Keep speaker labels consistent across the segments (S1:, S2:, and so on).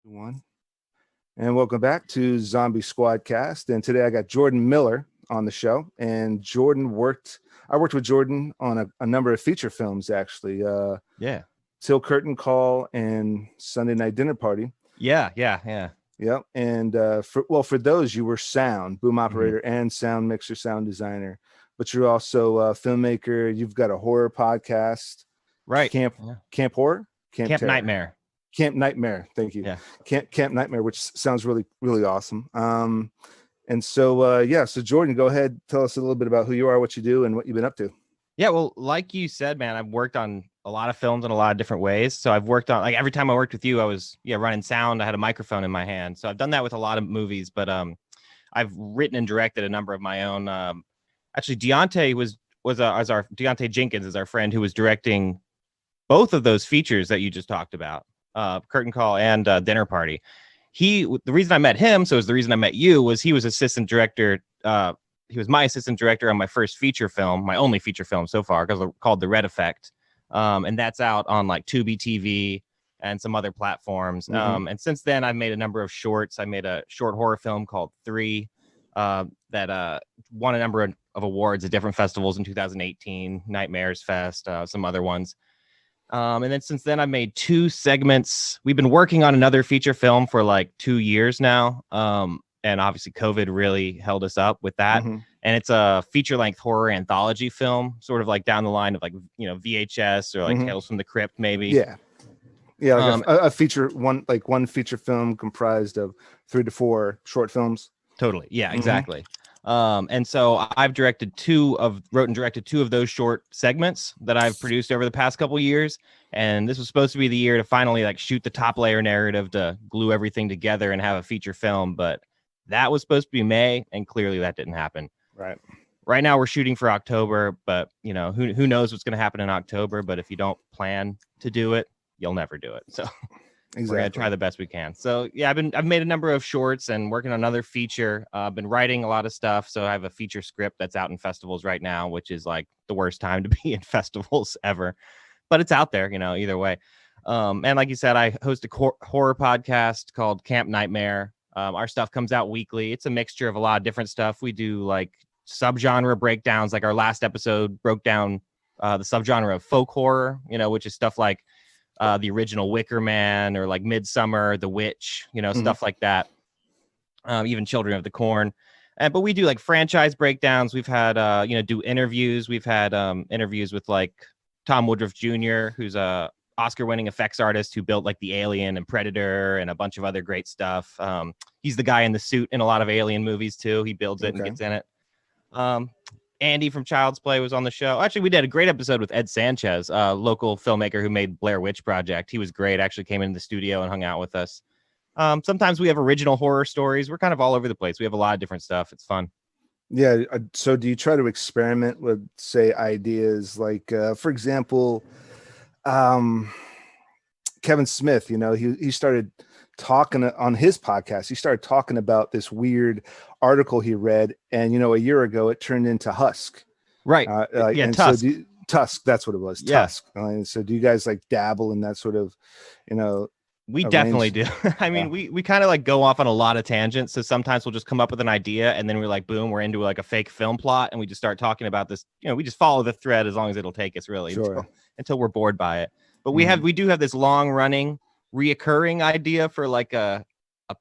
S1: One and welcome back to Zombie SquadCAST. And today I got Jordan Miller on the show. And I worked with Jordan on a number of feature films, actually. Till Curtain Call and Sunday Night Dinner Party.
S2: Yeah.
S1: Yep. And for those, you were sound, boom operator, and sound mixer, sound designer. But you're also a filmmaker. You've got a horror podcast,
S2: right?
S1: Camp Horror, Camp
S2: Nightmare.
S1: Camp Nightmare. Thank you.
S2: Yeah.
S1: Camp Nightmare, which sounds really, really awesome. So Jordan, go ahead, tell us a little bit about who you are, what you do, and what you've been up to.
S2: Yeah, well, like you said, man, I've worked on a lot of films in a lot of different ways. So I've worked on, like, every time I worked with you, I was running sound. I had a microphone in my hand. So I've done that with a lot of movies, but I've written and directed a number of my own. Actually, Deontay Jenkins is our friend who was directing both of those features that you just talked about, Curtain Call and Dinner Party. The reason I met him, so is the reason I met you, was he was assistant director. He was my assistant director on my first feature film, my only feature film so far, called The Red Effect. And that's out on like Tubi TV and some other platforms. And since then, I've made a number of shorts. I made a short horror film called 3 that won a number of awards at different festivals in 2018, Nightmares Fest, some other ones. And then since then, I've made 2 segments. We've been working on another feature film for like 2 years now. And obviously COVID really held us up with that. And it's a feature-length horror anthology film, sort of like down the line of like, VHS or like Tales from the Crypt, maybe.
S1: Yeah, like a feature, one feature film comprised of 3 to 4 short films.
S2: Totally. Yeah, exactly. And so I've wrote and directed 2 of those short segments that I've produced over the past couple of years. And this was supposed to be the year to finally like shoot the top layer narrative to glue everything together and have a feature film. But that was supposed to be May, and clearly that didn't happen. Right now we're shooting for October, but who knows what's going to happen in October. But if you don't plan to do it, you'll never do it. So we're going to try the best we can. So yeah, I've made a number of shorts and working on another feature. I've been writing a lot of stuff. So I have a feature script that's out in festivals right now, which is like the worst time to be in festivals ever, but it's out there, either way. And like you said, I host a horror podcast called Camp Nightmare. Our stuff comes out weekly. It's a mixture of a lot of different stuff. We do like subgenre breakdowns. Like our last episode broke down the subgenre of folk horror, which is stuff like the original Wicker Man or like Midsummer, The Witch, stuff like that. Even Children of the Corn. But we do like franchise breakdowns. We've had, do interviews. We've had interviews with like Tom Woodruff Jr., who's a Oscar-winning effects artist who built like the Alien and Predator and a bunch of other great stuff. He's the guy in the suit in a lot of Alien movies too. He builds it and gets in it. Andy from Child's Play was on the show. Actually, we did a great episode with Ed Sanchez, a local filmmaker who made Blair Witch Project. He was great. Actually came into the studio and hung out with us. Sometimes we have original horror stories. We're kind of all over the place. We have a lot of different stuff. It's fun.
S1: Yeah. So do you try to experiment with, say, ideas like, for example, Kevin Smith, he started talking on his podcast. He started talking about this weird article he read, and a year ago it turned into Husk.
S2: Right.
S1: Tusk. So Tusk, that's what it was.
S2: Yeah.
S1: Tusk. So do you guys like dabble in that sort of,
S2: we definitely do. I mean, we kind of like go off on a lot of tangents. So sometimes we'll just come up with an idea and then we're like, boom, we're into like a fake film plot. And we just start talking about this, we just follow the thread as long as it'll take us really until we're bored by it. But we do have this long running reoccurring idea for like a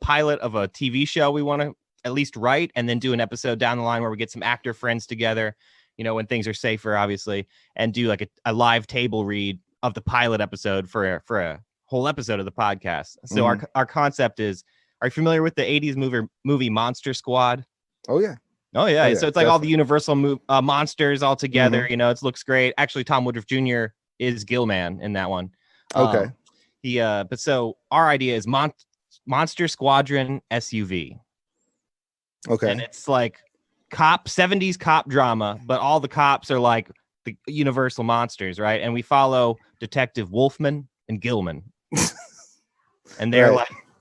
S2: pilot of a TV show we want to at least write and then do an episode down the line where we get some actor friends together, when things are safer, obviously, and do like a live table read of the pilot episode for a whole episode of the podcast. So our concept is, are you familiar with the 80s movie Monster Squad?
S1: Oh yeah.
S2: So it's like definitely all the Universal monsters all together. It looks great. Actually, Tom Woodruff Jr. is Gilman in that one.
S1: Okay.
S2: But so our idea is Monster Squadron SUV.
S1: Okay.
S2: And it's like 70s cop drama, but all the cops are like the Universal monsters, right? And we follow Detective Wolfman and Gilman. And they're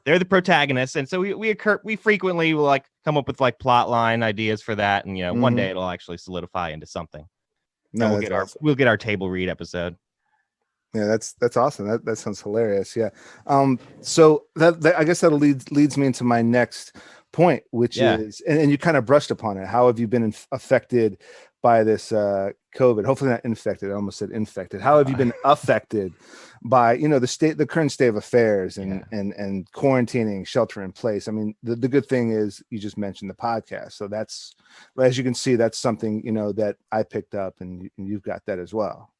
S2: they're the protagonists. And so we frequently will like come up with like plot line ideas for that. And one day it'll actually solidify into something. No, we'll get our table read episode.
S1: Yeah, that's awesome. That sounds hilarious. Yeah. So that I guess that leads me into my next point, which
S2: Yeah.
S1: is, and you kind of brushed upon it. How have you been affected by this COVID? Hopefully not infected. I almost said infected. How have you been affected by, you know, the current state of affairs and quarantining, shelter in place? I mean, the good thing is you just mentioned the podcast. So that's, as you can see, that's something, you know, that I picked up, and you've got that as well.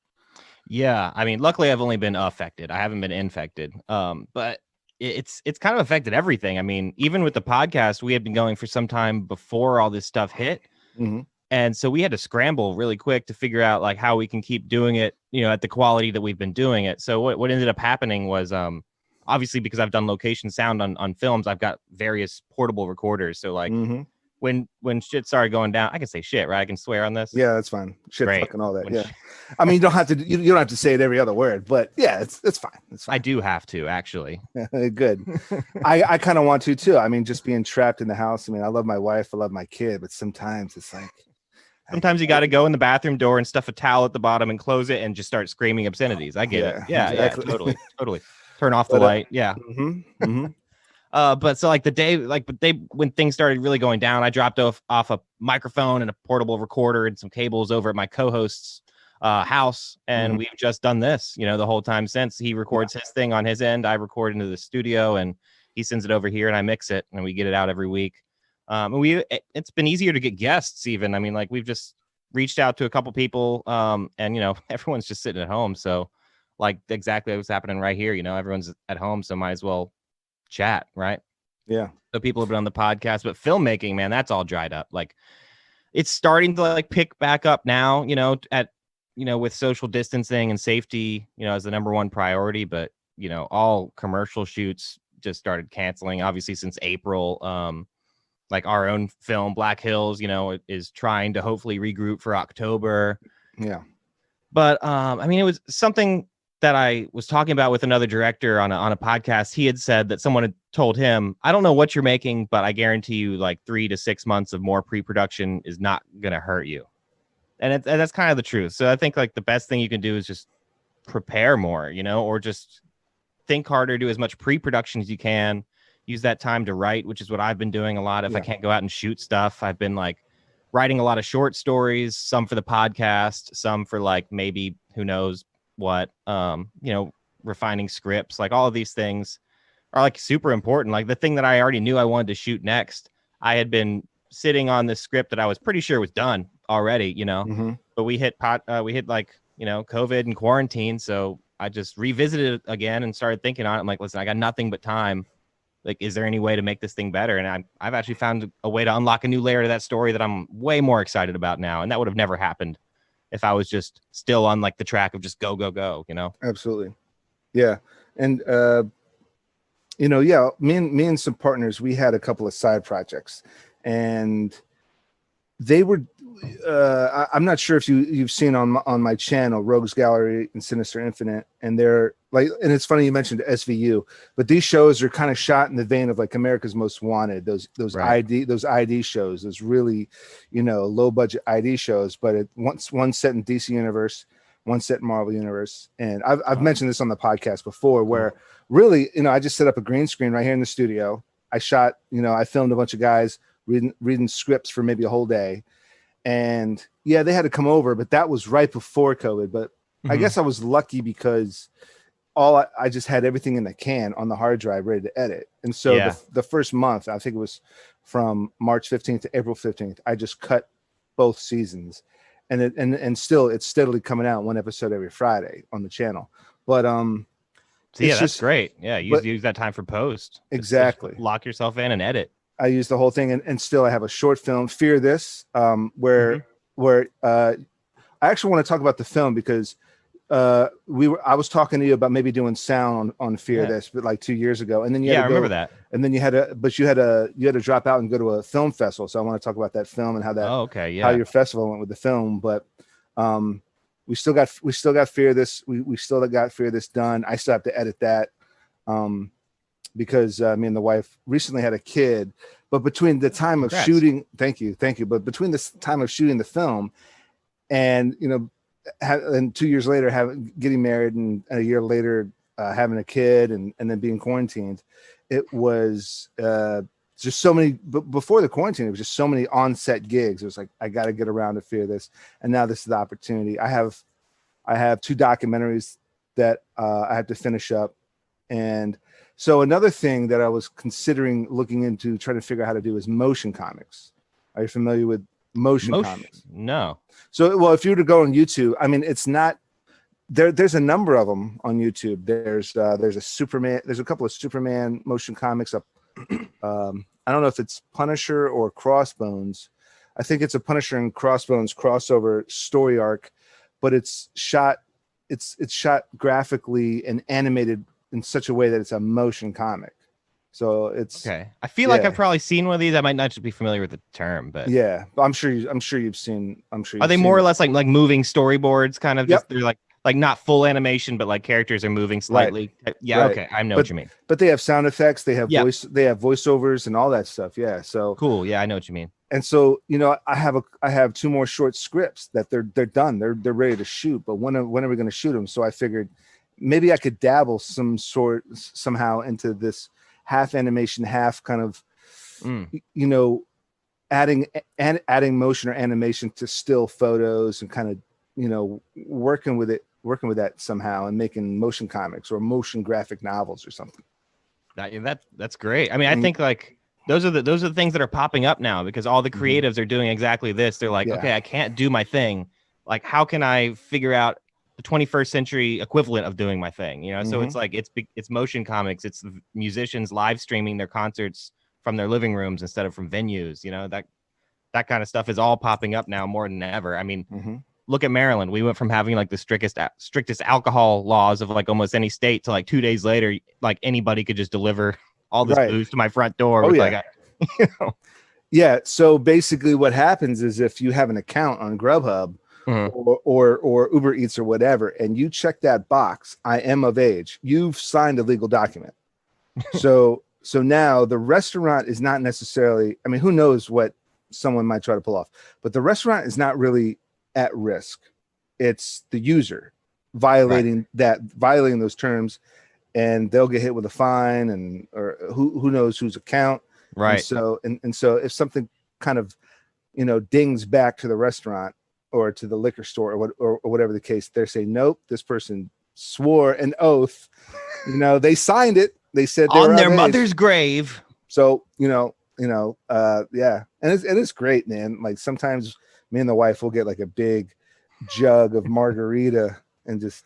S2: Yeah, I mean, luckily I've only been affected. I haven't been infected. But it's kind of affected everything. I mean, even with the podcast, we had been going for some time before all this stuff hit.
S1: Mm-hmm.
S2: And so we had to scramble really quick to figure out like how we can keep doing it, you know, at the quality that we've been doing it. So what ended up happening was obviously because I've done location sound on films, I've got various portable recorders. So like when shit started going down, I can say shit, right? I can swear on this.
S1: Yeah, that's fine. Shit,
S2: Great.
S1: fucking all that. Yeah. I mean, you don't have to say it every other word, but yeah, it's fine. It's fine.
S2: I do have to, actually.
S1: Good. I kind of want to too. I mean, just being trapped in the house. I mean, I love my wife, I love my kid, but sometimes it's like,
S2: sometimes you got to go in the bathroom door and stuff a towel at the bottom and close it and just start screaming obscenities. I get it. Yeah, exactly. Yeah, totally. Turn off the light. Yeah. But so like when things started really going down, I dropped off a microphone and a portable recorder and some cables over at my co-host's house, and we've just done this, you know, the whole time since. He records his thing on his end, I record into the studio, and he sends it over here, and I mix it, and we get it out every week. And it's been easier to get guests even. I mean, like we've just reached out to a couple people, and you know, everyone's just sitting at home, so like exactly what's happening right here. You know, everyone's at home, so might as well chat, right?
S1: Yeah.
S2: So people have been on the podcast, but filmmaking, man, that's all dried up. Like it's starting to like pick back up now, you know, with social distancing and safety, you know, as the number one priority. But you know, all commercial shoots just started canceling, obviously, since April. Like our own film Black Hills, you know, is trying to hopefully regroup for October.
S1: Yeah.
S2: But I mean, it was something that I was talking about with another director on a podcast. He had said that someone had told him, I don't know what you're making, but I guarantee you like 3 to 6 months of more pre-production is not going to hurt you. And that's kind of the truth. So I think like the best thing you can do is just prepare more, you know, or just think harder, do as much pre-production as you can, use that time to write, which is what I've been doing a lot. If I can't go out and shoot stuff, I've been like writing a lot of short stories, some for the podcast, some for like maybe who knows what, you know, refining scripts. Like all of these things are like super important. Like the thing that I already knew I wanted to shoot next, I had been sitting on this script that I was pretty sure was done already, you know, but we hit like, you know, COVID and quarantine. So I just revisited it again and started thinking on it. I'm like, listen, I got nothing but time. Like, is there any way to make this thing better? And I've actually found a way to unlock a new layer to that story that I'm way more excited about now. And that would have never happened if I was just still on like the track of just go, you know?
S1: Absolutely. Yeah. And, you know, yeah, me and some partners, we had a couple of side projects, and they were, I'm not sure if you've seen on my channel, Rogues Gallery and Sinister Infinite, and they're like, and it's funny you mentioned SVU, but these shows are kind of shot in the vein of like America's Most Wanted, those
S2: right.
S1: ID shows, those really, you know, low budget ID shows, but one set in DC Universe, one set in Marvel Universe. And I've mentioned this on the podcast before, where really, you know, I just set up a green screen right here in the studio. I shot, you know, I filmed a bunch of guys reading scripts for maybe a whole day. And yeah, they had to come over, but that was right before COVID. But I guess I was lucky because I just had everything in the can on the hard drive ready to edit. And so the first month, I think it was from March 15th to April 15th, I just cut both seasons. And still it's steadily coming out, one episode every Friday on the channel. But
S2: so yeah, that's great. Yeah, use that time for post.
S1: Exactly.
S2: Just lock yourself in and edit.
S1: I use the whole thing, and still I have a short film, Fear This, where I actually want to talk about the film because I was talking to you about maybe doing sound on Fear This, but like 2 years ago, and then I
S2: remember that.
S1: And then you had to drop out and go to a film festival. So I want to talk about that film and how that how your festival went with the film. But we still got Fear This. We still got Fear This done. I still have to edit that. Because me and the wife recently had a kid, but between the time of shooting, thank you. But between this time of shooting the film and, you know, and 2 years later getting married, and a year later having a kid, and then being quarantined, it was just so many. But before the quarantine, it was just so many on-set gigs. It was like, I got to get around to Fear this, and now this is the opportunity. I have 2 documentaries that I have to finish up, and so another thing that I was considering looking into, trying to figure out how to do, is motion comics. Are you familiar with motion comics?
S2: No.
S1: So, well, if you were to go on YouTube, I mean, it's not there. There's a number of them on YouTube. There's a Superman. There's a couple of Superman motion comics up. I don't know if it's Punisher or Crossbones. I think it's a Punisher and Crossbones crossover story arc, but it's shot graphically and animated in such a way that it's a motion comic. So it's
S2: okay. I feel like I've probably seen one of these. I might not just be familiar with the term, but
S1: yeah, I'm sure you've seen.
S2: Are they more or less like moving storyboards, kind of? Just they're like not full animation, but like characters are moving slightly. Right. Yeah, right. Okay, I know what you mean.
S1: But they have sound effects. They have they have voiceovers and all that stuff. Yeah, so
S2: cool. Yeah, I know what you mean.
S1: And so, you know, I have 2 more short scripts that they're done. They're ready to shoot. But when are we going to shoot them? So I figured maybe I could dabble somehow into this half animation, half kind of, you know, adding motion or animation to still photos, and kind of, you know, working with that somehow, and making motion comics or motion graphic novels or something.
S2: That's great. I mean, I think like those are the things that are popping up now, because all the creatives are doing exactly this. They're like, okay, I can't do my thing. Like, how can I figure out the 21st century equivalent of doing my thing? You know, so it's like it's motion comics. It's musicians live streaming their concerts from their living rooms instead of from venues. You know, that kind of stuff is all popping up now more than ever. I mean, look at Maryland. We went from having like the strictest alcohol laws of like almost any state to like 2 days later, like anybody could just deliver all this booze to my front door. You know.
S1: Yeah. So basically what happens is, if you have an account on Grubhub or Uber Eats or whatever, and you check that box, I am of age, you've signed a legal document. So now the restaurant is not necessarily, I mean, who knows what someone might try to pull off, but the restaurant is not really at risk. It's the user violating those terms, and they'll get hit with a fine, or who knows whose account. Right. And so if something kind of, you know, dings back to the restaurant or to the liquor store or whatever the case, they're saying, nope, this person swore an oath. You know, they signed it. They said they
S2: on their mother's grave.
S1: So, yeah. And it's great, man. Like, sometimes me and the wife will get like a big jug of margarita and just,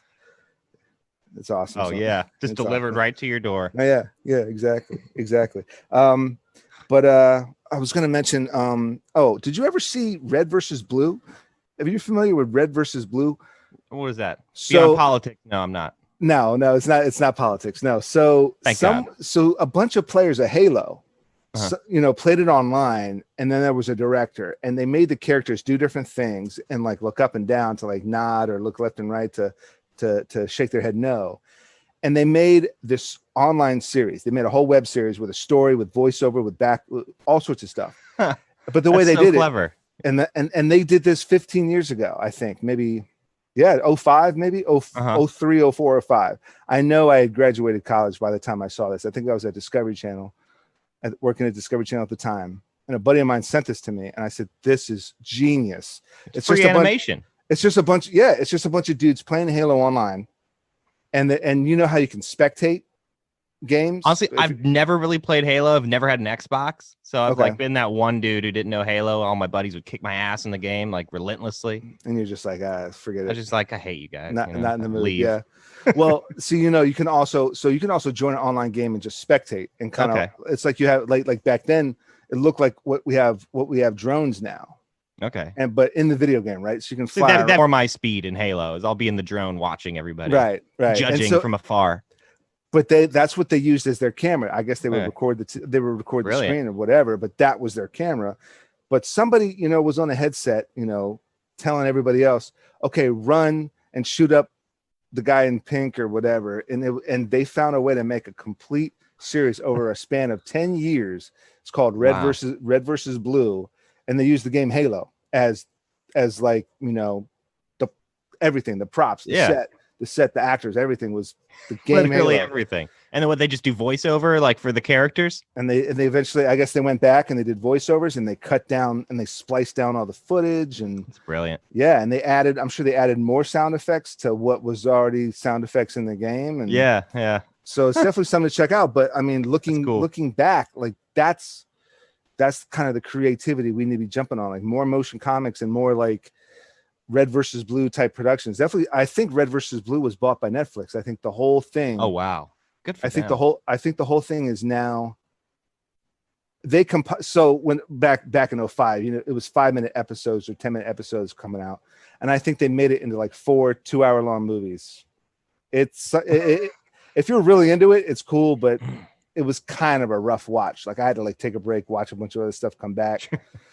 S1: it's awesome.
S2: Oh, yeah. Just delivered right to your door.
S1: Oh, yeah, exactly. But I was going to mention, did you ever see Red versus Blue? Are you familiar with Red versus Blue?
S2: What is that? Beyond politics? No, I'm not.
S1: No, it's not. It's not politics. No. So so a bunch of players of Halo, you know, played it online, and then there was a director, and they made the characters do different things and like look up and down to like nod, or look left and right to shake their head no. And they made this online series. They made a whole web series with a story, with voiceover, with all sorts of stuff. But the way they did
S2: clever.
S1: And they did this 15 years ago, I think, maybe. Yeah, 05, maybe 03, 04, or 05. I know I had graduated college by the time I saw this. I think I was at Discovery Channel, working at Discovery Channel at the time. And a buddy of mine sent this to me, and I said, "This is genius."
S2: It's free just animation.
S1: It's just a bunch. Yeah, it's just a bunch of dudes playing Halo online, and you know how you can spectate games.
S2: Honestly, I've never really played Halo. I've never had an Xbox, so I've like been that one dude who didn't know Halo. All my buddies would kick my ass in the game like relentlessly,
S1: and you're just like, forget it.
S2: I was just like, I hate you guys.
S1: Not in the mood.
S2: Leave.
S1: Yeah. Well, see, you know, you can also join an online game and just spectate and kind of. It's like you have like back then. It looked like what we have drones now.
S2: Okay.
S1: But in the video game, right? So you can fly.
S2: That's more my speed in Halo is I'll be in the drone watching everybody.
S1: Right.
S2: Judging from afar.
S1: But that's what they used as their camera. I guess they would record the screen or whatever, but that was their camera. But somebody, you know, was on a headset, you know, telling everybody else, okay, run and shoot up the guy in pink or whatever. And they found a way to make a complete series over a span of 10 years. It's called Red versus Blue. And they used the game Halo as like, you know, everything, the props, the set, the actors, everything was the game.
S2: Literally
S1: Halo.
S2: everything. And then what, they just do voiceover like for the characters?
S1: And they eventually, I guess they went back and they did voiceovers and they cut down and they spliced down all the footage. And
S2: it's brilliant.
S1: Yeah, and I'm sure they added more sound effects to what was already sound effects in the game. And
S2: yeah.
S1: So it's definitely something to check out. But I mean, looking back, like that's kind of the creativity we need to be jumping on, like more motion comics and more like Red versus Blue type productions. Definitely, I think Red versus Blue was bought by Netflix. I think the whole thing.
S2: Oh wow, good for them.
S1: I think the whole thing is now. So when back in 05, you know, it was 5-minute episodes or 10-minute episodes coming out, and I think they made it into like 4 2-hour-long movies. If you're really into it, it's cool, but it was kind of a rough watch. Like I had to like take a break, watch a bunch of other stuff, come back.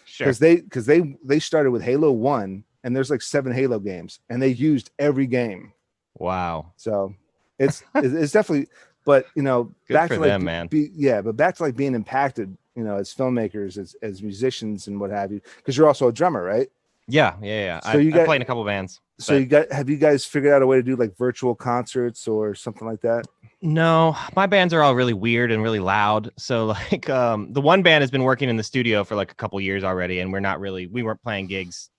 S2: Sure.
S1: Because they started with Halo 1, and there's like 7 Halo games, and they used every game.
S2: Wow.
S1: So it's definitely, but you know,
S2: good
S1: back
S2: for
S1: to like
S2: them, man.
S1: But back to like being impacted, you know, as filmmakers, as musicians and what have you, because you're also a drummer, right?
S2: Yeah. So I play in a couple bands.
S1: So have you guys figured out a way to do like virtual concerts or something like that?
S2: No, my bands are all really weird and really loud. So like the one band has been working in the studio for like a couple years already, and we weren't playing gigs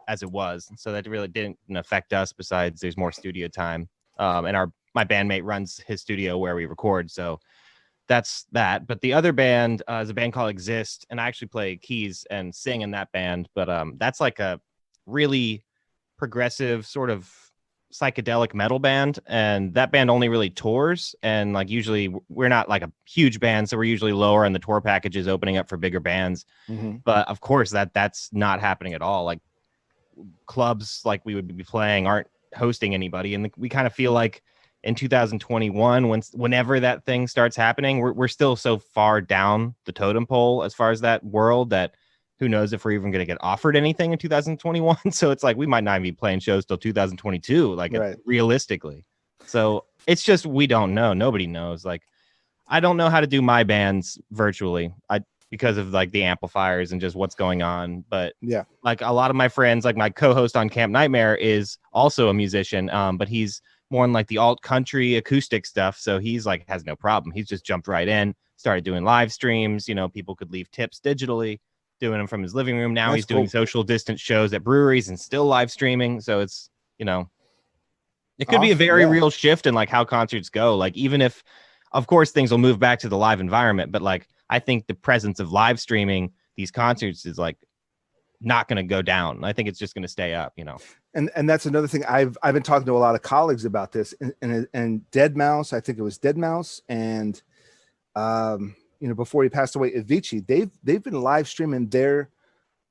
S2: as it was. So that really didn't affect us, besides there's more studio time. And my bandmate runs his studio where we record. So that's that. But the other band is a band called Exist, and I actually play keys and sing in that band. But that's like a really progressive sort of psychedelic metal band, and that band only really tours, and like usually we're not like a huge band, so we're usually lower in the tour packages, opening up for bigger bands. But of course that's not happening at all. Like clubs like we would be playing aren't hosting anybody, and we kind of feel like in 2021, whenever that thing starts happening, we're still so far down the totem pole as far as that world, that who knows if we're even going to get offered anything in 2021. So it's like we might not even be playing shows till 2022, like right. Realistically. So it's just, we don't know. Nobody knows. Like I don't know how to do my bands virtually. Because of like the amplifiers and just what's going on. But yeah, like a lot of my friends, like my co-host on Camp Nightmare is also a musician, but he's more in like the alt country acoustic stuff. So he's like has no problem. He's just jumped right in, started doing live streams. You know, people could leave tips digitally, doing them from his living room. Now he's doing social distance shows at breweries and still live streaming. So it's, you know, it could be a very real shift in like how concerts go. Like even if, of course, things will move back to the live environment, but like I think the presence of live streaming these concerts is like not going to go down. I think it's just going to stay up, you know.
S1: And that's another thing. I've been talking to a lot of colleagues about this, and Dead Mouse, I think it was Dead Mouse, and you know, before he passed away, Avicii, they've been live streaming their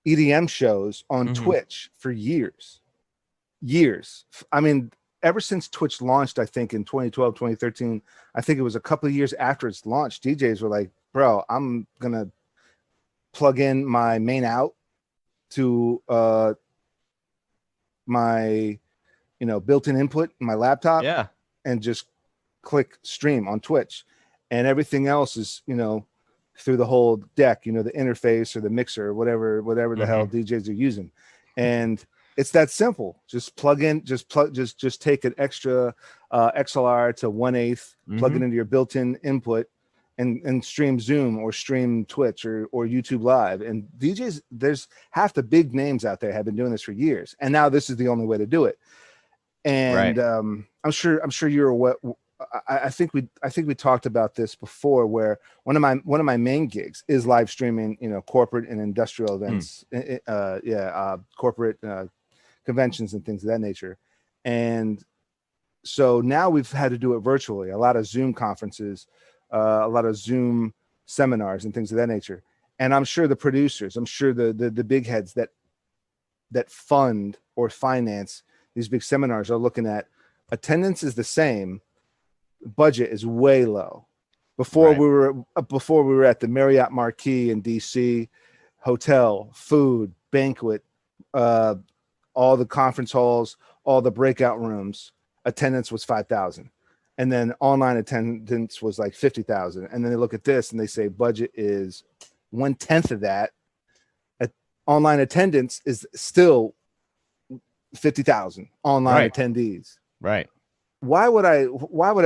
S1: EDM shows on Twitch for years. I mean, ever since Twitch launched, I think in 2012, 2013, I think it was a couple of years after its launch, DJs were like, bro, I'm gonna plug in my main out to my, you know, built-in input in my laptop, and just click stream on Twitch, and everything else is, you know, through the whole deck, you know, the interface or the mixer, or whatever the hell DJs are using. And it's that simple. Just plug in, just take an extra XLR to 1/8, plug it into your built-in input, and stream Zoom or stream Twitch or YouTube Live. And DJs, there's half the big names out there have been doing this for years, and now this is the only way to do it. And I'm sure you're aware. I think we talked about this before, where one of my main gigs is live streaming, you know, corporate and industrial events, corporate conventions and things of that nature. And so now we've had to do it virtually, a lot of Zoom conferences, a lot of Zoom seminars and things of that nature. And I'm sure the producers, I'm sure the big heads that fund or finance these big seminars are looking at attendance is the same, budget is way low. Before we were at the Marriott Marquis in DC, hotel, food, banquet, all the conference halls, all the breakout rooms, attendance was 5,000. And then online attendance was like 50,000. And then they look at this and they say budget is 1/10 of that. Online attendance is still 50,000 online attendees.
S2: Right.
S1: Why would I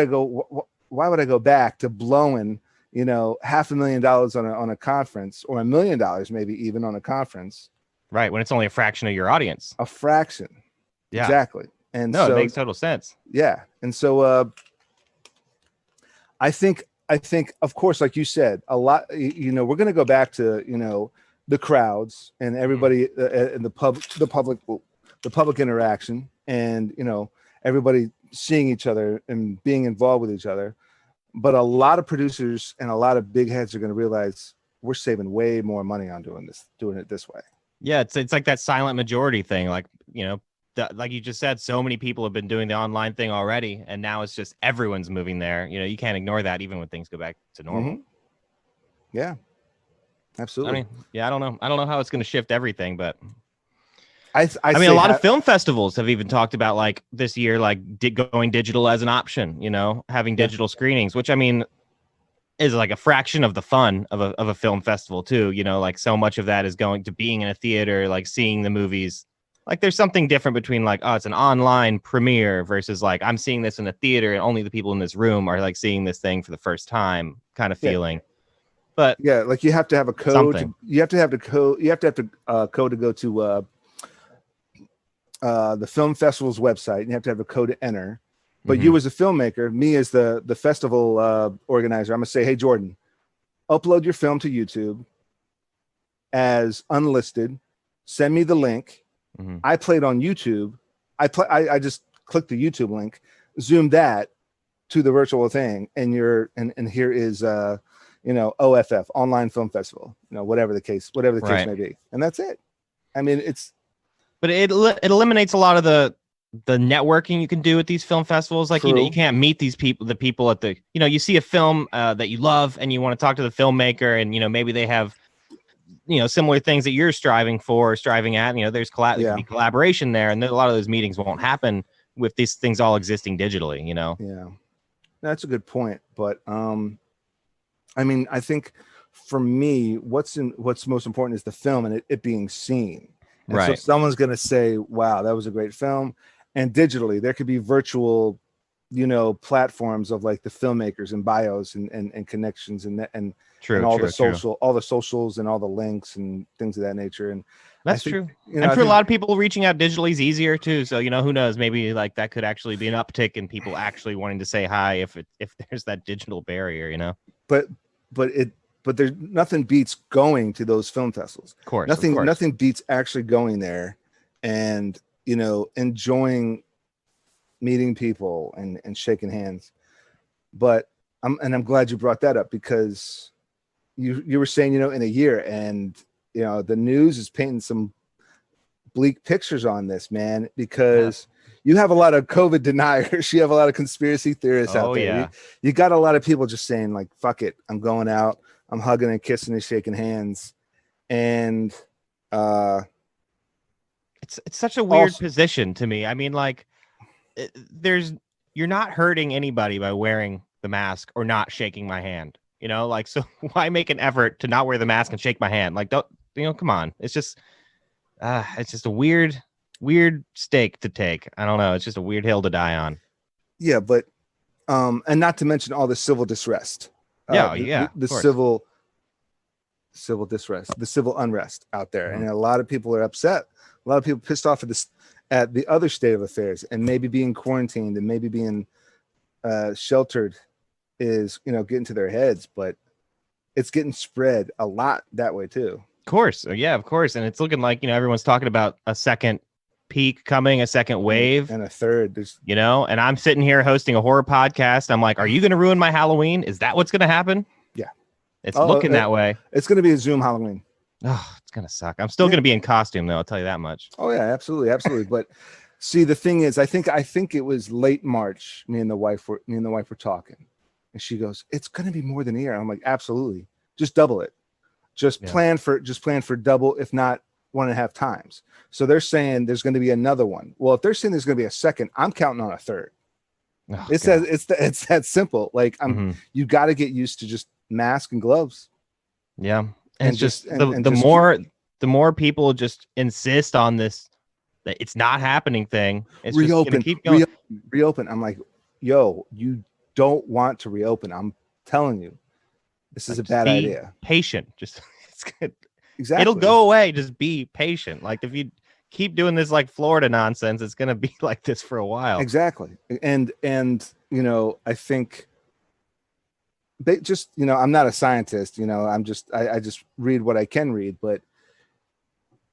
S1: go back to blowing, $500,000 on a conference, or $1 million maybe even on a conference?
S2: Right, when it's only a fraction of your audience.
S1: A fraction. Yeah. Exactly. And
S2: no, it makes total sense.
S1: Yeah. And so I think of course, like you said, a lot, we're going to go back to, the crowds and everybody and the public interaction, and, everybody seeing each other and being involved with each other. But a lot of producers and a lot of big heads are going to realize we're saving way more money on doing it this way.
S2: Yeah, it's like that silent majority thing. Like, like you just said, so many people have been doing the online thing already, and now it's just everyone's moving there. You can't ignore that even when things go back to normal.
S1: Mm-hmm. Yeah, absolutely.
S2: I don't know how it's going to shift everything, but
S1: I
S2: mean, a lot of film festivals have even talked about like this year, like going digital as an option, having digital screenings, which I mean is like a fraction of the fun of a film festival too. Like so much of that is going to being in a theater, like seeing the movies. Like there's something different between like, oh, it's an online premiere versus like I'm seeing this in a theater and only the people in this room are like seeing this thing for the first time kind of feeling. Yeah. But
S1: yeah, like you have to have a code. You have to have the code. You have to have code to go to the film festival's website. And you have to have a code to enter. But you as a filmmaker, me as the festival organizer, I'm gonna say, hey Jordan, upload your film to YouTube as unlisted. Send me the link. I play it on YouTube. I just click the YouTube link, zoom that to the virtual thing, and and here is OFF, Online Film Festival, whatever the case may be, and that's it. I mean,
S2: but it eliminates a lot of the networking you can do at these film festivals. Like, you can't meet the people at the, you see a film that you love and you want to talk to the filmmaker, and maybe they have similar things that you're striving at. There's be collaboration there, and a lot of those meetings won't happen with these things all existing digitally.
S1: Yeah, that's a good point. But I mean, I think for me, what's most important is the film and it being seen. And
S2: right.
S1: So someone's going to say, wow, that was a great film. And digitally, there could be virtual, platforms of like the filmmakers and bios and connections and all the socials and all the links and things of that nature. And
S2: that's true. And for a lot of people, reaching out digitally is easier too. So, who knows, maybe like that could actually be an uptick in people actually wanting to say hi if there's that digital barrier,
S1: But there's nothing beats going to those film festivals.
S2: Of course.
S1: Nothing beats actually going there and, enjoying meeting people and shaking hands. But I'm glad you brought that up, because you were saying, in a year, and, the news is painting some bleak pictures on this, man, because you have a lot of COVID deniers. You have a lot of conspiracy theorists out there.
S2: Yeah.
S1: You got a lot of people just saying like, fuck it, I'm going out. I'm hugging and kissing and shaking hands. And
S2: it's such a weird position to me. I mean, like, you're not hurting anybody by wearing the mask or not shaking my hand, like, so why make an effort to not wear the mask and shake my hand? Like, don't, come on. It's just a weird stake to take. I don't know. It's just a weird hill to die on.
S1: Yeah. But, and not to mention all the civil distress. The civil distress, the civil unrest out there. And a lot of people are upset. A lot of people pissed off at the other state of affairs, and maybe being quarantined and maybe being sheltered is, getting to their heads, but it's getting spread a lot that way too.
S2: Of course. Yeah, of course. And it's looking like, everyone's talking about a second peak coming, a second wave,
S1: and a third.
S2: And I'm sitting here hosting a horror podcast. I'm like, are you going to ruin my Halloween? Is that what's going to happen?
S1: Yeah.
S2: It's looking that way.
S1: It's going to be a Zoom Halloween.
S2: Oh, it's going to suck. I'm still going to be in costume though. I'll tell you that much.
S1: Oh yeah, absolutely. But see, the thing is, I think it was late March. Me and the wife were talking, and she goes, "It's going to be more than a year." I'm like, "Absolutely, just double it. Just plan for double, if not 1.5 times." So they're saying there's going to be another one. Well, if they're saying there's going to be a second, I'm counting on a third. Oh, it's that simple. Like you got to get used to just mask and gloves.
S2: Yeah, and the more people just insist on this it's not happening thing. It's
S1: reopen,
S2: just gonna keep going.
S1: Reopen. I'm like, yo, you don't want to reopen. I'm telling you, this is a bad idea.
S2: Patient. Just it's good.
S1: Exactly.
S2: It'll go away. Just be patient. Like if you keep doing this like Florida nonsense, it's gonna be like this for a while.
S1: Exactly. And you know, I think they just, you know, I'm not a scientist, you know, I just read what I can read, but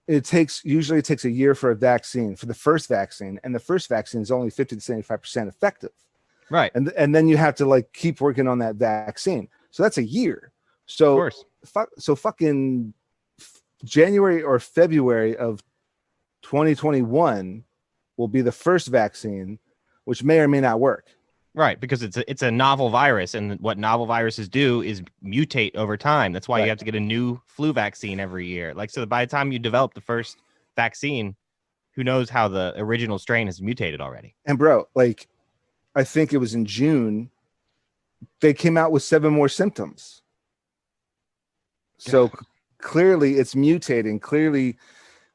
S1: usually it takes a year for a vaccine, for the first vaccine, and the first vaccine is only 50 to 75% effective.
S2: Right.
S1: And then you have to like keep working on that vaccine. So that's a year. So fucking January or February of 2021 will be the first vaccine, which may or may not work.
S2: Right, because it's a novel virus, and what novel viruses do is mutate over time. That's why you have to get a new flu vaccine every year. Like, so by the time you develop the first vaccine, who knows how the original strain has mutated already.
S1: And bro, like, I think it was in June, they came out with 7 more symptoms. So clearly it's mutating, clearly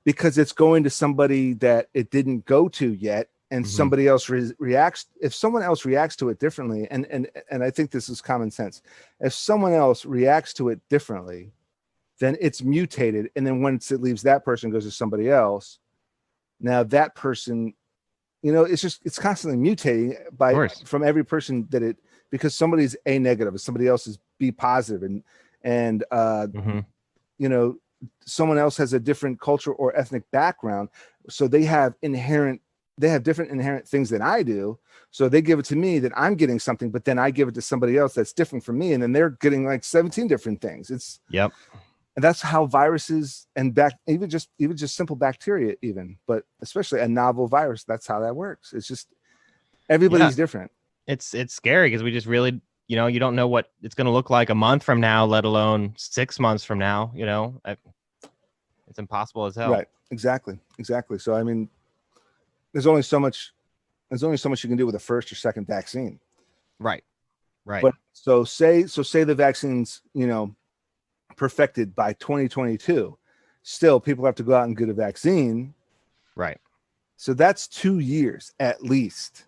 S1: because it's going to somebody that it didn't go to yet. And somebody else reacts. If someone else reacts to it differently, and I think this is common sense. If someone else reacts to it differently, then it's mutated. And then once it leaves that person, goes to somebody else. Now that person, you know, it's constantly mutating from every person because somebody's A negative, somebody else is B positive, and you know, someone else has a different culture or ethnic background, so they have different inherent things than I do. So they give it to me that I'm getting something, but then I give it to somebody else that's different from me. And then they're getting like 17 different things. And that's how viruses and even just simple bacteria, but especially a novel virus, that's how that works. It's just, everybody's different.
S2: It's scary because we just really, you know, you don't know what it's going to look like a month from now, let alone 6 months from now, you know, it's impossible as hell.
S1: Right. Exactly. So, I mean, there's only so much you can do with a first or second vaccine.
S2: Right.
S1: But so say the vaccine's, you know, perfected by 2022. Still, people have to go out and get a vaccine.
S2: Right.
S1: So that's 2 years at least.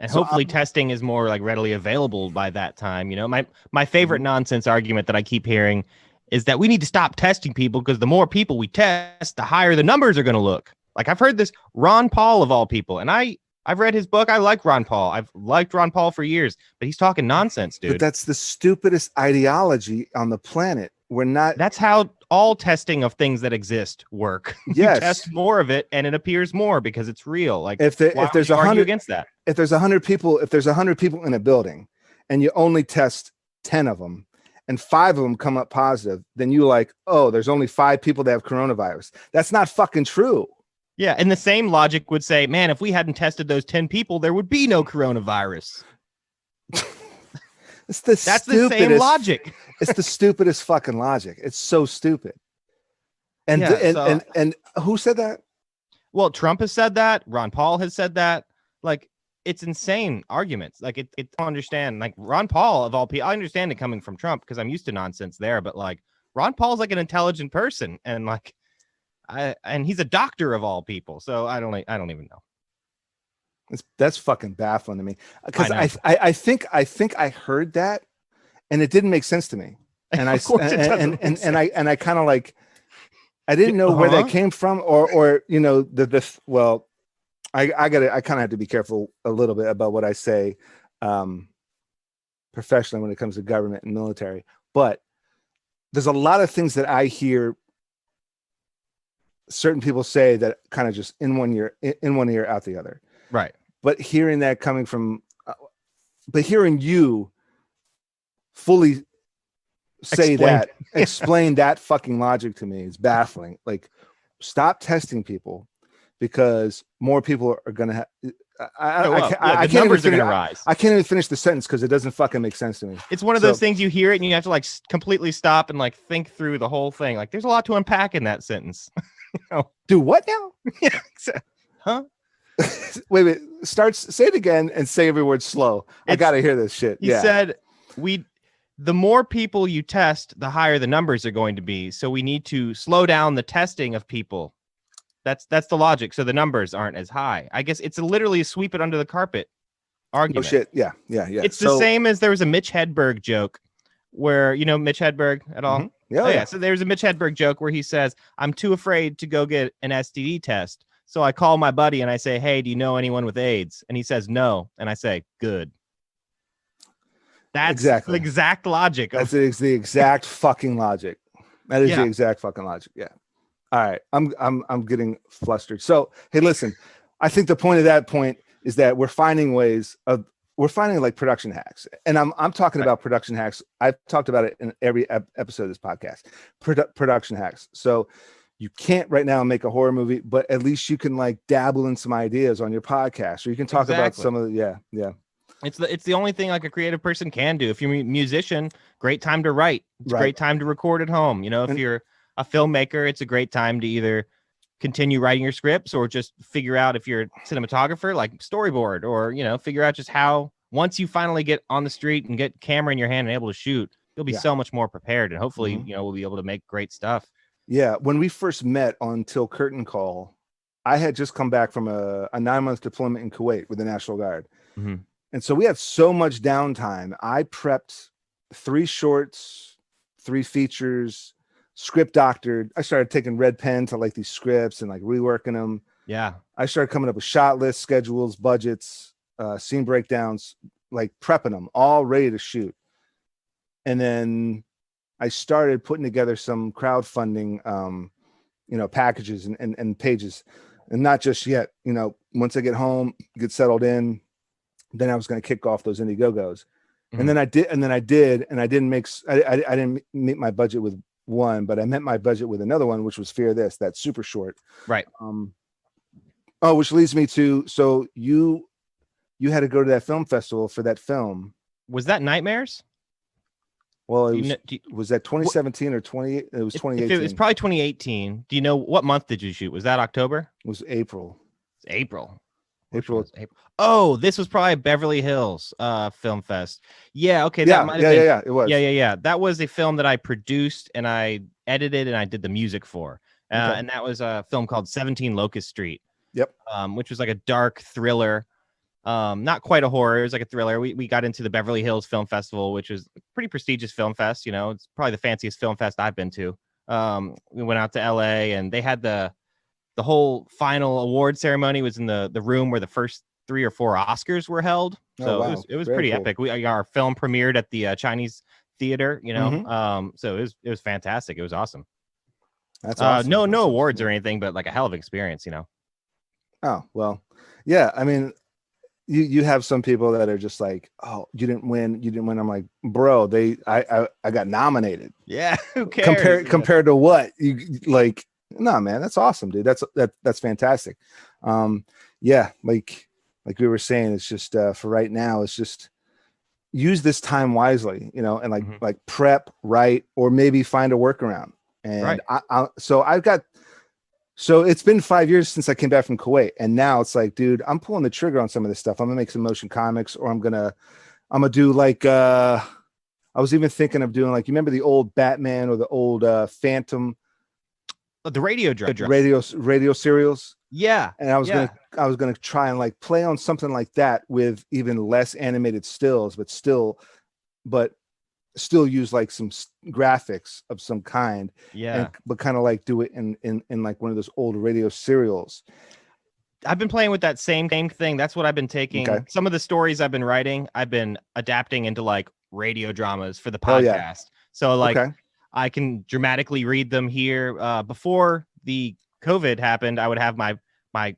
S2: And hopefully testing is more like readily available by that time. You know, my favorite nonsense argument that I keep hearing is that we need to stop testing people because the more people we test, the higher the numbers are going to look. Like I've heard this, Ron Paul of all people, and I've read his book. I like Ron Paul. I've liked Ron Paul for years, but he's talking nonsense, dude.
S1: But that's the stupidest ideology on the planet.
S2: That's how all testing of things that exist work.
S1: Yes.
S2: You test more of it and it appears more because it's real. Like
S1: if there's 100
S2: against that,
S1: if there's 100 people in a building and you only test 10 of them and 5 of them come up positive, then you like, oh, there's only 5 people that have coronavirus. That's not fucking true.
S2: Yeah, and the same logic would say, man, if we hadn't tested those 10 people, there would be no coronavirus. That's the same logic.
S1: It's the stupidest fucking logic. It's so stupid. And who said that?
S2: Well, Trump has said that. Ron Paul has said that. Like, it's insane arguments. Like, I don't understand. Like, Ron Paul, of all people, I understand it coming from Trump because I'm used to nonsense there. But, like, Ron Paul's like an intelligent person. And, like, and he's a doctor of all people, so I don't even know.
S1: That's fucking baffling to me because I think I heard that and it didn't make sense to me, and I kind of like I didn't know where that came from or you know I kind of have to be careful a little bit about what I say professionally when it comes to government and military, but there's a lot of things that I hear certain people say that kind of just in one ear out the other.
S2: Right.
S1: But hearing that coming from, but hearing you fully explain that fucking logic to me is baffling. Like, stop testing people because more people are going to have, I can't even finish the sentence because it doesn't fucking make sense to me.
S2: It's one of those things you hear it and you have to like completely stop and like think through the whole thing. Like, there's a lot to unpack in that sentence.
S1: Do what now?
S2: Yeah. Huh?
S1: Wait. Say it again and say every word slow. I gotta hear this shit.
S2: He said the more people you test, the higher the numbers are going to be. So we need to slow down the testing of people. That's the logic. So the numbers aren't as high. I guess it's literally a sweep it under the carpet argument.
S1: No shit. Yeah.
S2: It's the same as there was a Mitch Hedberg joke where, you know, Mitch Hedberg at all?
S1: Yeah.
S2: So there's a Mitch Hedberg joke where he says, I'm too afraid to go get an STD test. So I call my buddy and I say, hey, do you know anyone with AIDS? And he says, no. And I say, good. That's
S1: exactly
S2: the exact logic.
S1: That's the exact fucking logic. That is the exact fucking logic. Yeah. All right. I'm getting flustered. So, hey, listen, I think the point of that point is that we're finding like production hacks. And I'm talking about production hacks. I've talked about it in every episode of this podcast, production hacks. So you can't right now make a horror movie, but at least you can like dabble in some ideas on your podcast, or you can talk about some of the, yeah.
S2: It's the only thing like a creative person can do. If you're a musician, great time to write. It's a great time to record at home. You know, if you're a filmmaker, it's a great time to either continue writing your scripts or just figure out, if you're a cinematographer, like storyboard, or, you know, figure out just how, once you finally get on the street and get camera in your hand and able to shoot, you'll be so much more prepared. And hopefully, you know, we'll be able to make great stuff.
S1: Yeah. When we first met on Till Curtain Call, I had just come back from a 9-month deployment in Kuwait with the National Guard. And so we had so much downtime. I prepped 3 shorts, 3 features, script doctored. I started taking red pen to like these scripts and like reworking them.
S2: Yeah.
S1: I started coming up with shot lists, schedules, budgets, scene breakdowns, like prepping them all ready to shoot. And then I started putting together some crowdfunding, you know, packages and pages, and not just yet, you know, once I get home, get settled in, then I was going to kick off those Indiegogos. And then I did, and I didn't meet my budget with one, but I met my budget with another one, which was Fear This, that super short.
S2: Right.
S1: Which leads me to, so you had to go to that film festival for that film.
S2: Was that Nightmares?
S1: Well, was that 2017 or 20? It was 2018.
S2: It's probably 2018. Do you know what month did you shoot? Was that October?
S1: It was April.
S2: It's April.
S1: April.
S2: Oh, this was probably Beverly Hills Film Fest. Yeah. Okay.
S1: That might have been. Yeah. It was.
S2: Yeah. That was a film that I produced and I edited and I did the music for. And that was a film called 17 Locust Street.
S1: Yep.
S2: Which was like a dark thriller. Not quite a horror. It was like a thriller. We got into the Beverly Hills Film Festival, which is a pretty prestigious film fest. You know, it's probably the fanciest film fest I've been to. We went out to LA and they had the whole final award ceremony was in the room where the first 3 or 4 Oscars were held. So it was pretty epic. Our film premiered at the Chinese theater, you know. So it was fantastic. It was awesome.
S1: That's awesome.
S2: No awards or anything, but like a hell of an experience, you know.
S1: Oh, well, yeah. I mean, you have some people that are just like, oh, you didn't win. I'm like, bro, I got nominated.
S2: Yeah. Who cares?
S1: Compared to what? You like, no, man, that's awesome, dude. That's fantastic. Yeah, like we were saying, it's just for right now, it's just use this time wisely, you know, and like prep, write, or maybe find a workaround. And so it's been 5 years since I came back from Kuwait, and now it's like, dude, I'm pulling the trigger on some of this stuff. I'm gonna make some motion comics, or I'm gonna do like I was even thinking of doing like, you remember the old Batman or the old Phantom,
S2: the radio
S1: serials.
S2: Yeah.
S1: And I was gonna try and like play on something like that with even less animated stills, but still use like some graphics of some kind.
S2: Yeah.
S1: But kind of like do it in like one of those old radio serials.
S2: I've been playing with that same thing. That's what I've been taking. Okay. Some of the stories I've been writing, I've been adapting into like radio dramas for the podcast. Yeah. So like I can dramatically read them here. Before the COVID happened, I would have my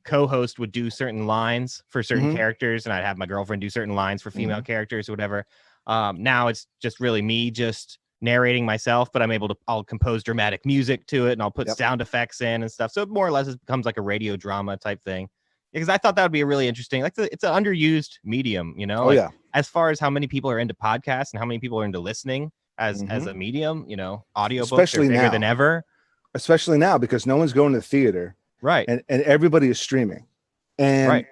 S2: co-host would do certain lines for certain characters, and I'd have my girlfriend do certain lines for female characters or whatever. Now it's just really me just narrating myself, but I'll compose dramatic music to it, and I'll put sound effects in and stuff. So more or less it becomes like a radio drama type thing, because I thought that would be a really interesting, like it's an underused medium, you know, as far as how many people are into podcasts and how many people are into listening as a medium, you know, audiobooks are bigger than ever.
S1: Especially now, because no one's going to the theater.
S2: Right.
S1: And everybody is streaming. And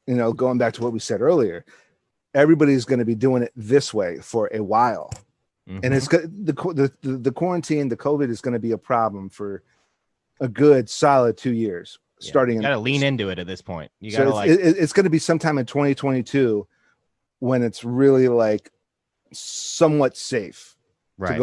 S1: you know, going back to what we said earlier, everybody's going to be doing it this way for a while. And it's the quarantine, the COVID is going to be a problem for a good solid 2 years. Starting,
S2: you got to lean into it at this point. You got
S1: so
S2: to like.
S1: It's going to be sometime in 2022 when it's really like somewhat safe to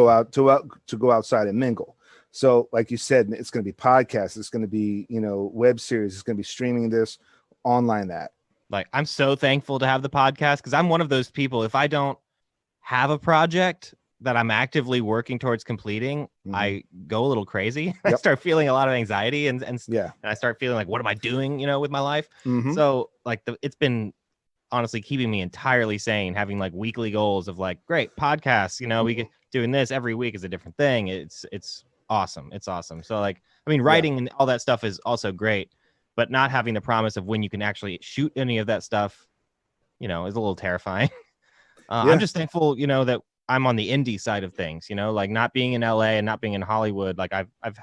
S1: go outside and mingle. So, like you said, it's going to be podcasts. It's going to be, web series. It's going to be streaming this, online that.
S2: Like, I'm so thankful to have the podcast because I'm one of those people. If I don't have a project that I'm actively working towards completing, I go a little crazy. I start feeling a lot of anxiety and I start feeling like, what am I doing, with my life? So like it's been honestly keeping me entirely sane, having like weekly goals of like, great podcasts, we get doing this every week is a different thing. It's awesome. It's awesome. So like, I mean, writing and all that stuff is also great, but not having the promise of when you can actually shoot any of that stuff, is a little terrifying. I'm just thankful, that I'm on the indie side of things, like not being in LA and not being in Hollywood. Like I've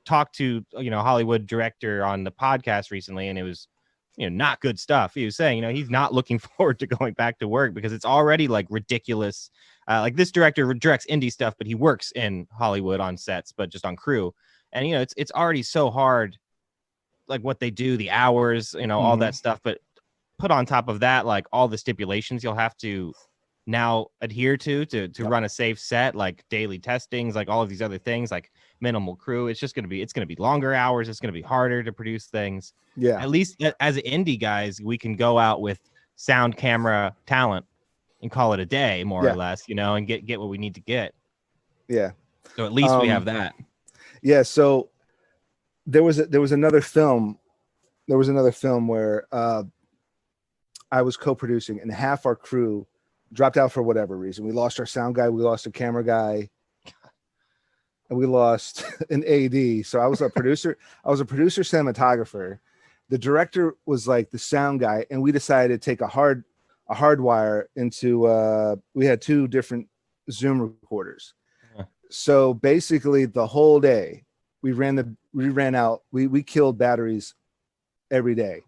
S2: talked to, Hollywood director on the podcast recently, and it was, not good stuff. He was saying, he's not looking forward to going back to work because it's already like ridiculous. Like this director directs indie stuff, but he works in Hollywood on sets, but just on crew. And, it's already so hard, like what they do, the hours, all that stuff. But put on top of that, like all the stipulations you'll have to now adhere to run a safe set, like daily testings, like all of these other things, like minimal crew. It's going to be longer hours. It's going to be harder to produce things. At least as indie guys, we can go out with sound, camera, talent and call it a day, more or less, and get what we need to get. So at least we have that.
S1: So there was another film where I was co-producing, and half our crew dropped out for whatever reason. We lost our sound guy, we lost a camera guy, and we lost an AD. So I was a producer cinematographer. The director was like the sound guy, and we decided to take a hard wire into we had 2 different Zoom recorders. So basically the whole day we killed batteries every day.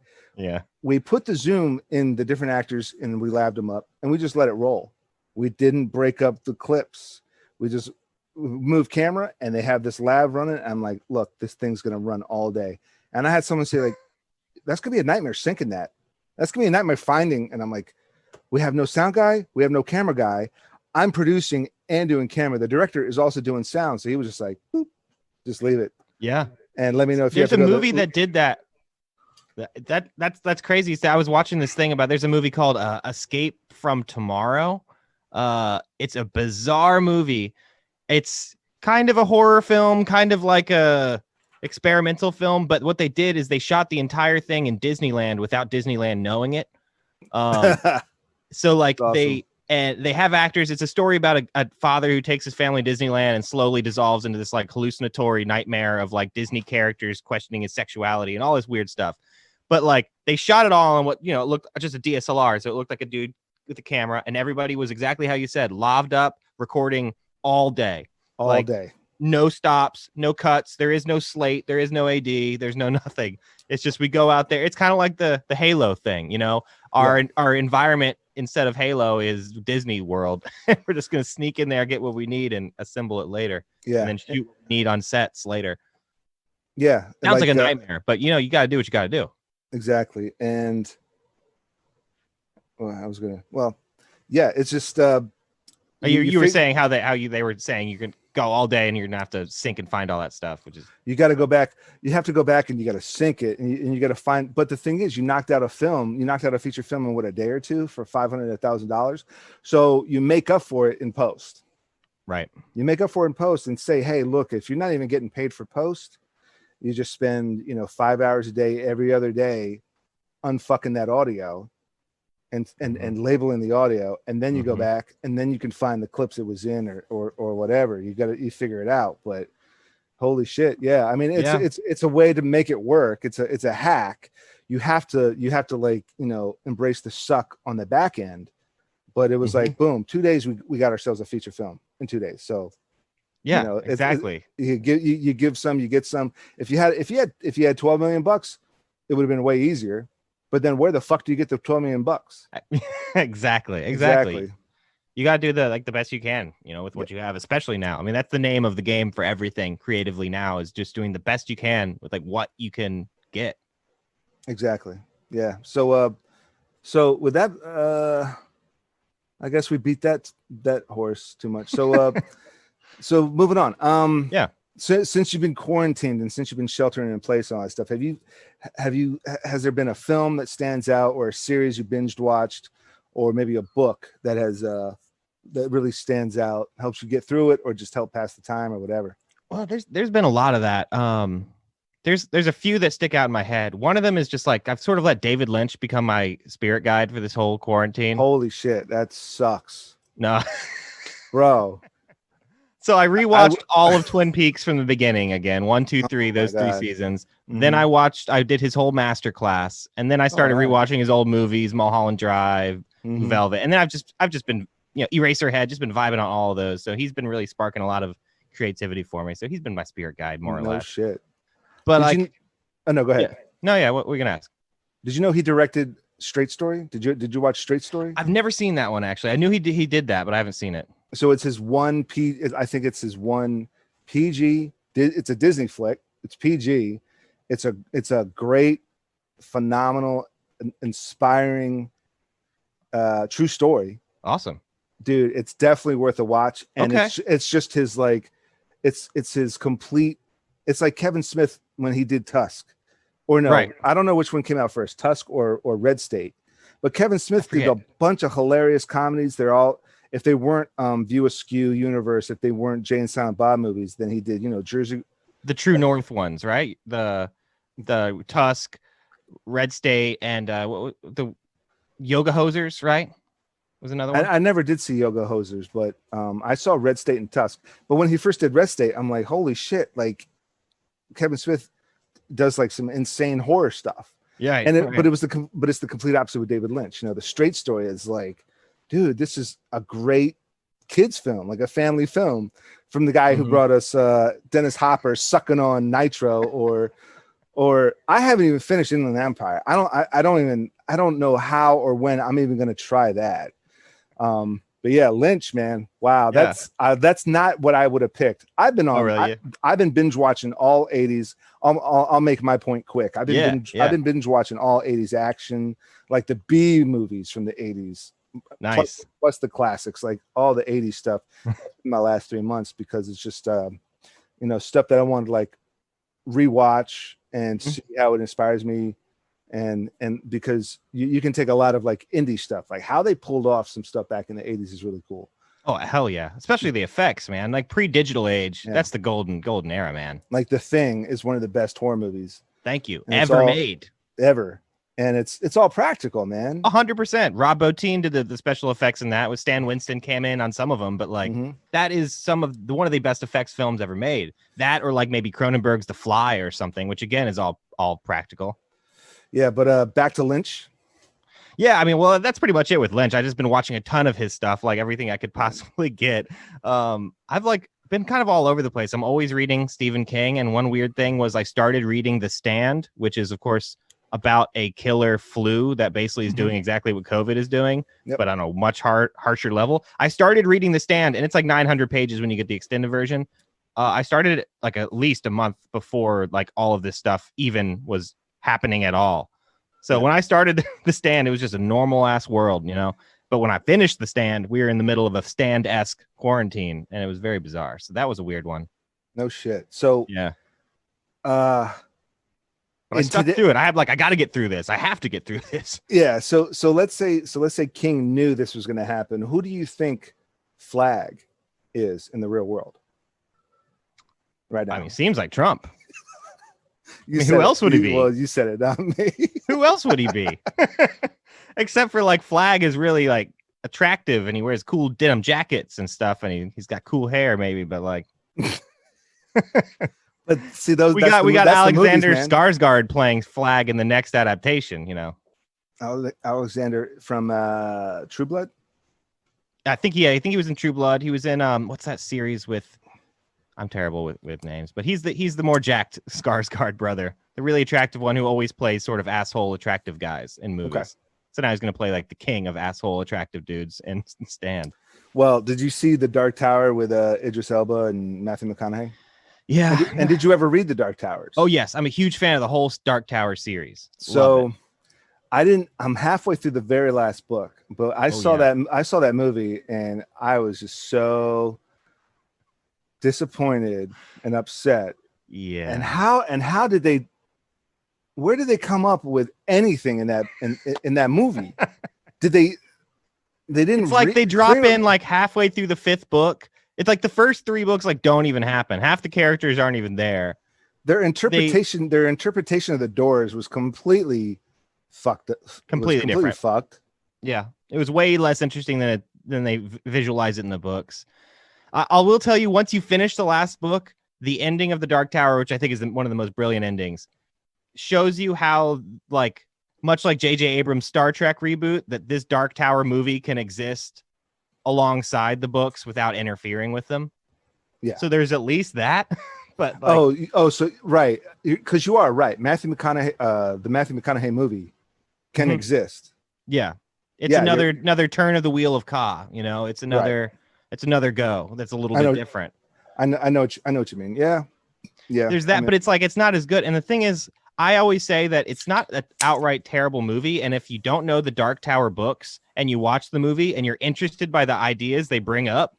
S1: We put the Zoom in the different actors and we labbed them up and we just let it roll. We didn't break up the clips. We just moved camera and they have this lab running. I'm like, look, this thing's going to run all day. And I had someone say like, that's going to be a nightmare syncing that. That's going to be a nightmare finding. And I'm like, we have no sound guy. We have no camera guy. I'm producing and doing camera. The director is also doing sound. So he was just like, boop, just leave it. And let me know if
S2: there's a movie that did that. That's crazy. So I was watching this thing about, there's a movie called Escape from Tomorrow. It's a bizarre movie. It's kind of a horror film, kind of like a experimental film, but what they did is they shot the entire thing in Disneyland without Disneyland knowing it. So like awesome. They have actors. It's a story about a father who takes his family to Disneyland and slowly dissolves into this like hallucinatory nightmare of like Disney characters questioning his sexuality and all this weird stuff. But like they shot it all on what, it looked just a DSLR. So it looked like a dude with a camera, and everybody was exactly how you said, lobbed up, recording all day.
S1: All day.
S2: No stops, no cuts. There is no slate. There is no AD. There's no nothing. It's just we go out there. It's kind of like the Halo thing, Our environment instead of Halo is Disney World. We're just going to sneak in there, get what we need, and assemble it later. And then shoot what we need on sets later. Sounds like a nightmare, but you got to do what you got to do.
S1: Exactly. And it's just
S2: you were saying how they were saying you can go all day and you're gonna have to sync and find all that stuff, which is
S1: you got to go back. You have to go back and you got to sync it and you got to find. But the thing is, you knocked out a feature film in a day or two for $500 to $1,000. So you make up for it in post.
S2: Right.
S1: You make up for it in post and say, hey, look, if you're not even getting paid for post, you just spend 5 hours a day every other day unfucking that audio and labeling the audio, and then you go back and then you can find the clips it was in or whatever. You figure it out. But holy shit, yeah. I mean, it's a way to make it work. It's a hack. You have to like embrace the suck on the back end. But it was like boom, 2 days we got ourselves a feature film in 2 days. So
S2: exactly.
S1: You give some, you get some. If you had $12 million, it would have been way easier. But then where the fuck do you get the $12 million?
S2: Exactly. You got to do the best you can, with what you have, especially now. I mean, that's the name of the game for everything creatively now, is just doing the best you can with like what you can get.
S1: Exactly. Yeah. So with that, I guess we beat that horse too much. So so moving on.
S2: Yeah.
S1: So, since you've been quarantined and since you've been sheltering in place and all that stuff, has there been a film that stands out, or a series you binged watched, or maybe a book that has that really stands out, helps you get through it, or just help pass the time or whatever?
S2: Well, there's been a lot of that. There's a few that stick out in my head. One of them is just like I've sort of let David Lynch become my spirit guide for this whole quarantine.
S1: Holy shit, that sucks.
S2: No,
S1: bro.
S2: So I rewatched all of Twin Peaks from the beginning again, 1, 2, 3, those 3 seasons. Mm-hmm. Then I did his whole masterclass, and then I started rewatching his old movies, Mulholland Drive, Velvet, and then I've just been Eraserhead, just been vibing on all of those. So he's been really sparking a lot of creativity for me. So he's been my spirit guide more or less. No
S1: shit.
S2: But
S1: no, go ahead.
S2: What were you gonna ask?
S1: Did you know he directed Straight Story? Did you watch Straight Story?
S2: I've never seen that one actually. I knew he did that, but I haven't seen it.
S1: So it's his one I think it's his one PG. It's a Disney flick. It's PG. It's a great, phenomenal, inspiring, true story.
S2: Awesome,
S1: dude. It's definitely worth a watch. And it's just his it's his complete. It's like Kevin Smith when he did Tusk, or no, right. I don't know which one came out first, Tusk or Red State. But Kevin Smith did a bunch of hilarious comedies. They're all. If they weren't View Askew universe, if they weren't Jay and Silent Bob movies, then he did, Jersey.
S2: The True North ones, right? The Tusk, Red State, and the Yoga Hosers, right? Was another one.
S1: I never did see Yoga Hosers, but I saw Red State and Tusk. But when he first did Red State, I'm like, holy shit! Like Kevin Smith does like some insane horror stuff.
S2: Yeah,
S1: and it's the complete opposite with David Lynch. The Straight Story is like, dude, this is a great kids film, like a family film, from the guy who brought us Dennis Hopper sucking on nitro, or I haven't even finished Inland Empire. I don't know how or when I'm even going to try that. But yeah, Lynch, man, wow, that's not what I would have picked. I've been on. I've been binge watching all 80s. I'll make my point quick. I've been binge watching all 80s action, like the B movies from the 80s.
S2: Nice.
S1: Plus the classics, like all the 80s stuff in my last 3 months, because it's just stuff that I wanted to like rewatch and see how it inspires me, and because you can take a lot of like indie stuff, like how they pulled off some stuff back in the 80s is really cool.
S2: Oh hell yeah, especially the effects, man. Like pre-digital age, that's the golden era, man.
S1: Like The Thing is one of the best horror movies.
S2: Thank you. Ever made.
S1: And it's all practical, man.
S2: 100%. Rob Bottin did the special effects in that. With Stan Winston came in on some of them, but like that is one of the best effects films ever made. That, or like maybe Cronenberg's The Fly or something, which again is all practical.
S1: Yeah, but back to Lynch.
S2: Yeah, I mean, well, that's pretty much it with Lynch. I've just been watching a ton of his stuff, like everything I could possibly get. I've like been kind of all over the place. I'm always reading Stephen King, and one weird thing was I started reading The Stand, which is of course about a killer flu that basically is doing exactly what COVID is doing, but on a much harsher level. I started reading The Stand, and it's like 900 pages when you get the extended version. I started it like at least a month before like all of this stuff even was happening at all. So when I started The Stand, it was just a normal ass world, But when I finished The Stand, we were in the middle of a Stand-esque quarantine, and it was very bizarre. So that was a weird one.
S1: No shit. So
S2: yeah. But I stuck through it. I got to get through this. I have to get through this.
S1: Yeah. So let's say King knew this was going to happen. Who do you think Flag is in the real world right now?
S2: I mean, seems like Trump. Who else would he be?
S1: Well, you said it, not me.
S2: Who else would he be? Except for like Flag is really like attractive, and he wears cool denim jackets and stuff, and he's got cool hair maybe, but like.
S1: But see, we
S2: got Alexander Skarsgård playing Flag in the next adaptation.
S1: Alexander from True Blood.
S2: I think he was in True Blood. He was in what's that series with? I'm terrible with names, but he's the more jacked Skarsgård brother, the really attractive one who always plays sort of asshole attractive guys in movies. Okay. So now he's going to play like the king of asshole attractive dudes in Stand.
S1: Well, did you see The Dark Tower with Idris Elba and Matthew McConaughey?
S2: Yeah.
S1: And did you ever read The Dark Towers?
S2: Oh yes, I'm a huge fan of the whole Dark Tower series.
S1: So I'm halfway through the very last book, but I saw that movie and I was just so disappointed and upset.
S2: Yeah.
S1: And how did they, where did they come up with anything in that movie? Did they didn't,
S2: it's like they drop in like halfway through the 5th book. It's like the first 3 books like don't even happen. Half the characters aren't even there.
S1: Their interpretation of the Doors was completely fucked.
S2: Completely different.
S1: Fucked.
S2: Yeah, it was way less interesting than they visualize it in the books. I will tell you, once you finish the last book, the ending of the Dark Tower, which I think is one of the most brilliant endings, shows you how, like, much like J.J. Abrams' Star Trek reboot, that this Dark Tower movie can exist alongside the books without interfering with them.
S1: Yeah.
S2: So there's at least that. But like,
S1: so right, because you are right. Matthew McConaughey, the Matthew McConaughey movie can exist.
S2: Yeah, it's another turn of the wheel of Ka. You know, it's another go. That's a little bit different.
S1: I know what you mean. Yeah.
S2: There's that, but it's like it's not as good. And the thing is, I always say that it's not an outright terrible movie. And if you don't know the Dark Tower books and you watch the movie and you're interested by the ideas they bring up,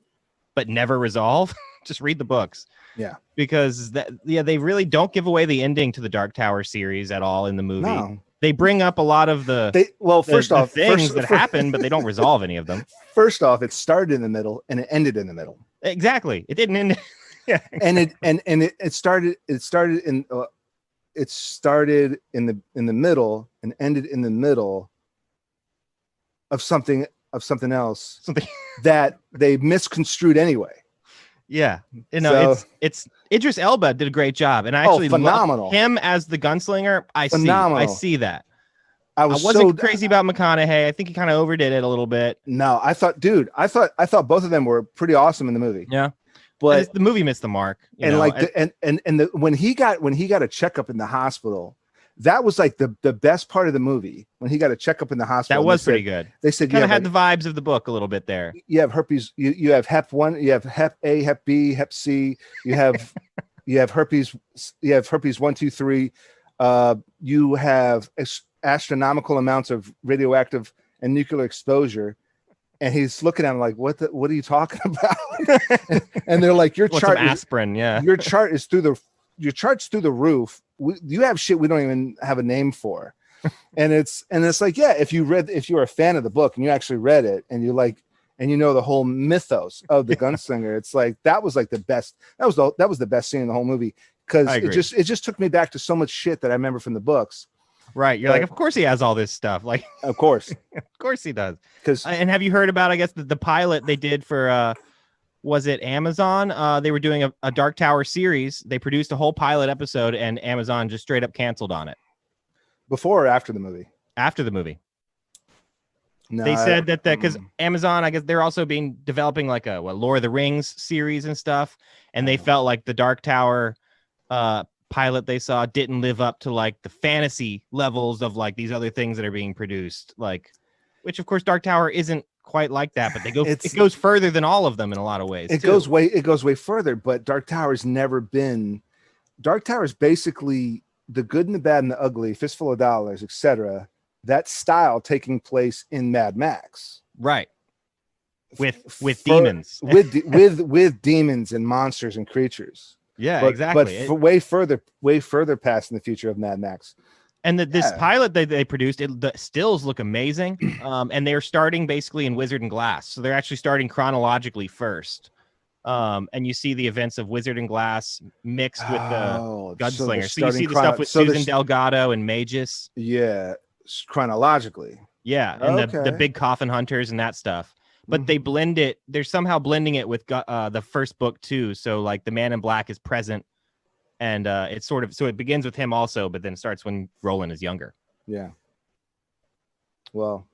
S2: but never resolve, just read the books.
S1: Yeah.
S2: Because they really don't give away the ending to the Dark Tower series at all in the movie.
S1: No.
S2: They bring up a lot of the things that happen, but they don't resolve any of them.
S1: First off, it started in the middle and it ended in the middle.
S2: Exactly. It didn't end. Yeah.
S1: And it started in the middle and ended in the middle of something else that they misconstrued anyway.
S2: Yeah, you know, so, it's Idris Elba did a great job, and I actually
S1: phenomenal.
S2: Love him as the gunslinger. I see that.
S1: I
S2: wasn't crazy about McConaughey. I think he kind of overdid it a little bit.
S1: No, I thought both of them were pretty awesome in the movie.
S2: Yeah,
S1: but
S2: the movie missed the mark.
S1: When he got a checkup in the hospital, that was like the best part of the movie. When he got a checkup in the hospital,
S2: that was pretty good.
S1: They said
S2: kind of had the vibes of the book a little bit there.
S1: You have herpes. You have Hep 1. You have Hep A, Hep B, Hep C. You have herpes. You have herpes 1, 2, 3. You have astronomical amounts of radioactive and nuclear exposure. And he's looking at him like, what are you talking about? and they're like, your chart
S2: aspirin,
S1: your chart is your chart's through the roof. You have shit we don't even have a name for. and it's like, yeah, if you're a fan of the book and you actually read it and you like, and you know the whole mythos of the gunslinger, it's like that was like the best. That was the best scene in the whole movie, because it just took me back to so much shit that I remember from the books.
S2: Right. You're like, of course he has all this stuff. Like,
S1: of course.
S2: Of course he does. And have you heard about, I guess, the pilot they did for, was it Amazon? They were doing a Dark Tower series. They produced a whole pilot episode and Amazon just straight up canceled on it.
S1: Before or after the movie?
S2: After the movie.
S1: No,
S2: they said that because Amazon, I guess they're also developing like a Lord of the Rings series and stuff. And they felt like the Dark Tower pilot they saw didn't live up to like the fantasy levels of like these other things that are being produced, like, which of course Dark Tower isn't quite like that, but it goes further than all of them in a lot of ways.
S1: It goes way further, but Dark Tower's never been. Dark Tower is basically the good and the bad and the ugly, Fistful of Dollars, etc. That style taking place in Mad Max,
S2: right? With demons,
S1: with demons and monsters and creatures.
S2: Yeah, exactly.
S1: But way further past in the future of Mad Max.
S2: And this pilot they produced, the stills look amazing. And they're starting basically in Wizard and Glass. So they're actually starting chronologically first. And you see the events of Wizard and Glass mixed with the Gunslinger. So you see the stuff with Susan Delgado and Magus.
S1: Yeah, chronologically.
S2: Yeah, and the big coffin hunters and that stuff. But they blend it. They're somehow blending it with the first book too. So like the Man in Black is present, and it's sort of, so it begins with him also, but then starts when Roland is younger.
S1: Yeah. Well,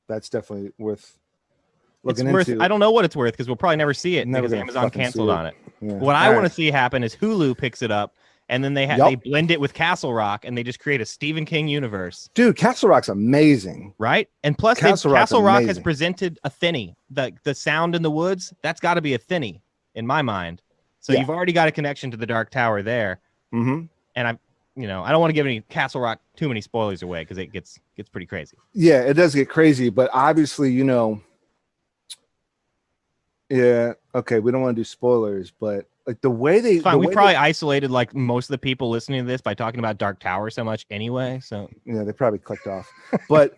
S1: that's definitely worth looking into.
S2: I don't know what it's worth because we'll probably never see it because Amazon canceled on it. Yeah. What I want to see happen is Hulu picks it up and then they blend it with Castle Rock, and they just create a Stephen King universe.
S1: Dude, Castle Rock's amazing,
S2: right? And plus, Castle Rock has presented a thinny. The sound in the woods, that's got to be a thinny in my mind. So you've already got a connection to the Dark Tower there.
S1: Mm-hmm.
S2: And I don't want to give any Castle Rock too many spoilers away because it gets pretty crazy.
S1: Yeah, it does get crazy, but obviously, yeah, okay, we don't want to do spoilers, but like the way they,
S2: we probably isolated like most of the people listening to this by talking about Dark Tower so much anyway. So
S1: yeah, they probably clicked off. But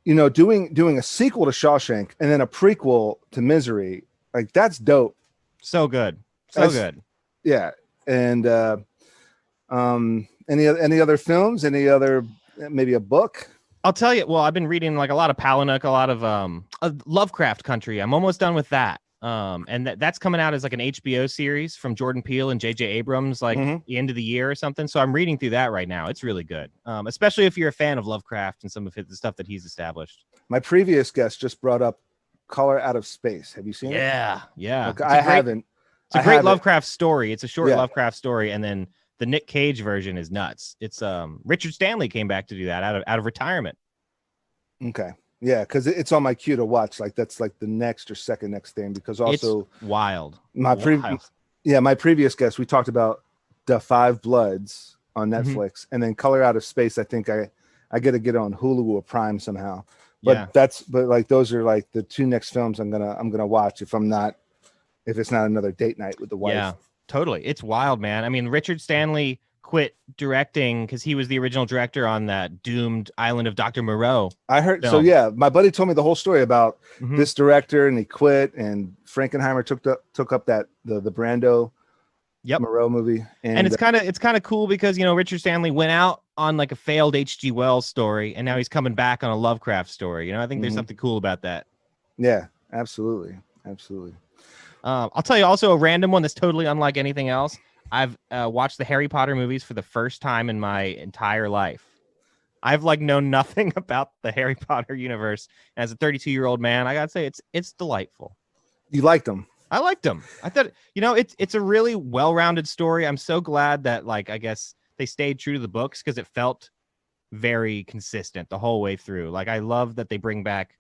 S1: doing a sequel to Shawshank and then a prequel to Misery, like that's dope.
S2: So good. Good.
S1: Yeah. And any other films? Any other, maybe a book?
S2: I'll tell you. Well, I've been reading like a lot of Palahniuk, a lot of Lovecraft Country. I'm almost done with that. And that's coming out as like an HBO series from Jordan Peele and J.J. Abrams, like the end of the year or something. So I'm reading through that right now. It's really good, especially if you're a fan of Lovecraft and some of the stuff that he's established.
S1: My previous guest just brought up Color Out of Space. Have you seen it?
S2: Yeah.
S1: Okay, I haven't.
S2: It's a great Lovecraft story. It's a short Lovecraft story, and then the Nick Cage version is nuts. It's Richard Stanley came back to do that out of retirement.
S1: Okay. Yeah, because it's on my queue to watch. Like that's like the next or second next thing. Because also
S2: it's wild.
S1: My previous guest, we talked about The Five Bloods on Netflix, and then Color Out of Space. I think I got to get on Hulu or Prime somehow. But like those are like the two next films I'm gonna watch if it's not another date night with the wife.
S2: Yeah, totally. It's wild, man. I mean, Richard Stanley quit directing because he was the original director on that doomed Island of Dr. Moreau.
S1: I heard film. So yeah, my buddy told me the whole story about this director, and he quit, and Frankenheimer took up that the Brando Moreau movie.
S2: And it's kind of cool because Richard Stanley went out on like a failed H.G. Wells story, and now he's coming back on a Lovecraft story. I think there's something cool about that.
S1: Yeah, absolutely.
S2: I'll tell you also a random one that's totally unlike anything else. I've watched the Harry Potter movies for the first time in my entire life. I've like known nothing about the Harry Potter universe. And as a 32-year-old man, I gotta say it's delightful.
S1: You liked them?
S2: I liked them. I thought it's a really well-rounded story. I'm so glad that like I guess they stayed true to the books because it felt very consistent the whole way through. Like I love that they bring back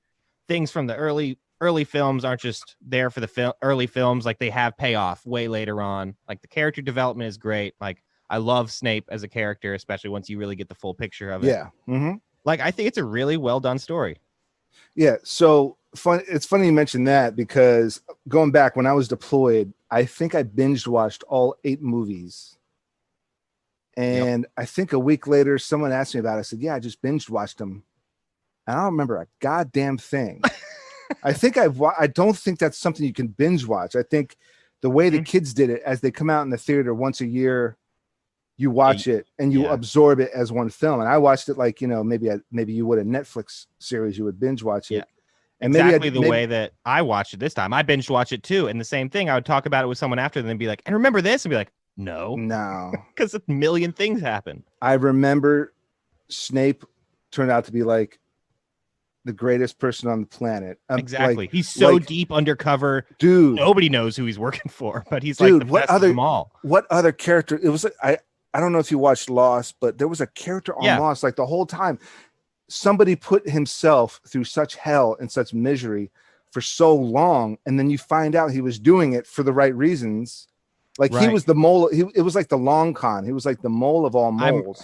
S2: things from the early films aren't just there for the early films. Like they have payoff way later on. Like the character development is great. Like I love Snape as a character, especially once you really get the full picture of it.
S1: Yeah. Mm-hmm.
S2: Like I think it's a really well done story.
S1: Yeah. So fun. It's funny you mentioned that because going back when I was deployed, I think I binge watched all 8 movies. And I think a week later, someone asked me about it. I said, yeah, I just binge watched them. And I don't remember a goddamn thing. I don't think that's something you can binge watch. I think the way the kids did it, as they come out in the theater once a year, you watch it and you absorb it as one film. And I watched it like, maybe you would a Netflix series, you would binge watch it.
S2: Yeah. And exactly the way that I watched it this time. I binge watch it too. And the same thing, I would talk about it with someone after and then be like, and remember this? And be like, no, because a million things happen.
S1: I remember Snape turned out to be like the greatest person on the planet.
S2: Exactly. He's so deep undercover.
S1: Dude.
S2: Nobody knows who he's working for, but he's like the best of them all.
S1: What other character? It was I don't know if you watched Lost, but there was a character on Lost like the whole time. Somebody put himself through such hell and such misery for so long, and then you find out he was doing it for the right reasons. Like he was the mole. It was like the long con. He was like the mole of all moles.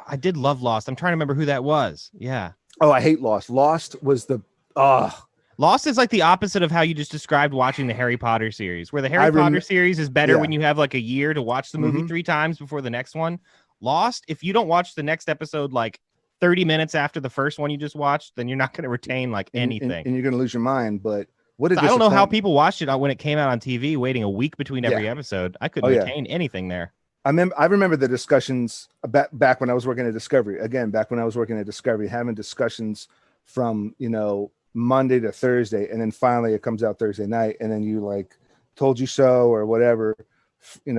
S2: I did love Lost. I'm trying to remember who that was. Yeah.
S1: Oh, I hate Lost. Lost was
S2: Lost is like the opposite of how you just described watching the Harry Potter series, where the Harry Potter series is better when you have like a year to watch the movie 3 times before the next one. Lost, if you don't watch the next episode like 30 minutes after the first one you just watched, then you're not going to retain like anything.
S1: And you're going to lose your mind. But
S2: I don't know how people watched it when it came out on TV, waiting a week between every episode. I couldn't retain anything there.
S1: I remember the discussions back when I was working at Discovery. Again, back when I was working at Discovery, having discussions from, Monday to Thursday. And then finally it comes out Thursday night. And then you like told you so or whatever,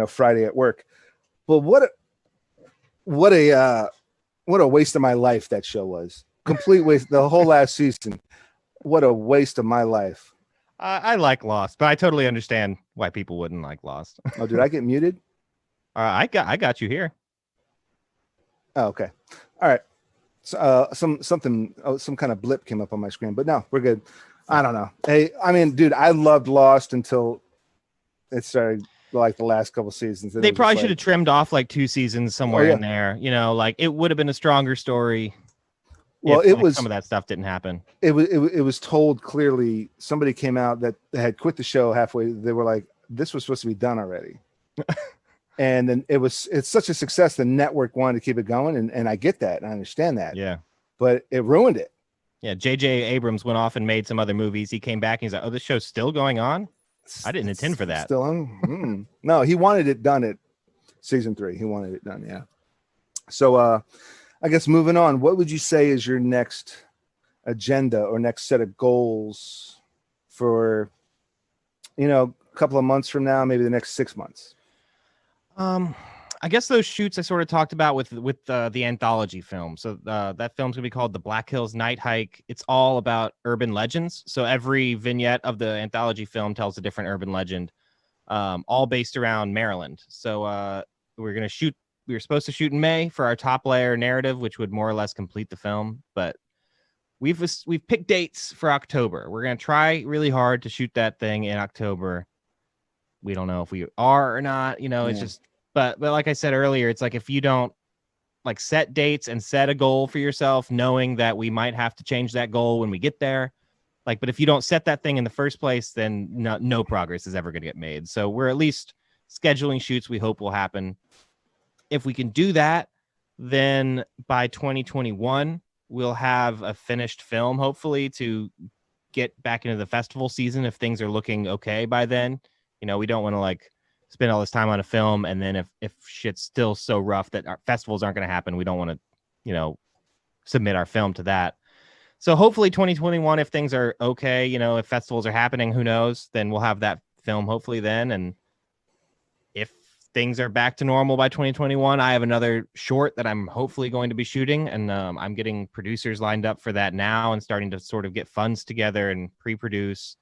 S1: Friday at work. But what a waste of my life that show was. Complete waste. The whole last season. What a waste of my life.
S2: I like Lost, but I totally understand why people wouldn't like Lost.
S1: Oh, did I get muted?
S2: I got you here.
S1: Oh, okay. All right. So, some kind of blip came up on my screen, but no, we're good. I don't know. Hey, I mean, dude, I loved Lost until it started, like the last couple seasons.
S2: They probably should have trimmed off like 2 seasons somewhere in there. You know, like it would have been a stronger story.
S1: Well,
S2: if, like, some of that stuff didn't happen.
S1: It was told clearly. Somebody came out that had quit the show halfway. They were like, "This was supposed to be done already." And then it's such a success. The network wanted to keep it going, and I get that, and I understand that.
S2: Yeah,
S1: but it ruined it.
S2: Yeah, J.J. Abrams went off and made some other movies. He came back and he's like, "Oh, this show's still going on? I didn't intend for that."
S1: Still on? No, he wanted it done at season 3. He wanted it done. Yeah. So, I guess moving on. What would you say is your next agenda or next set of goals for, a couple of months from now, maybe the next 6 months?
S2: I guess those shoots I sort of talked about with the anthology film. So that film's gonna be called The Black Hills Night Hike. It's all about urban legends. So every vignette of the anthology film tells a different urban legend, all based around Maryland. So we were supposed to shoot in May for our top layer narrative, which would more or less complete the film. But we've picked dates for October. We're gonna try really hard to shoot that thing in October. We don't know if we are or not. It's just. But like I said earlier, it's like if you don't like set dates and set a goal for yourself, knowing that we might have to change that goal when we get there. But if you don't set that thing in the first place, then no progress is ever going to get made. So we're at least scheduling shoots we hope will happen. If we can do that, then by 2021, we'll have a finished film, hopefully, to get back into the festival season if things are looking okay by then. We don't want to spend all this time on a film, and then if shit's still so rough that our festivals aren't going to happen, we don't want to, submit our film to that. So hopefully 2021, if things are okay, if festivals are happening, who knows, then we'll have that film hopefully then. And if things are back to normal by 2021, I have another short that I'm hopefully going to be shooting, and I'm getting producers lined up for that now and starting to sort of get funds together and pre-produce.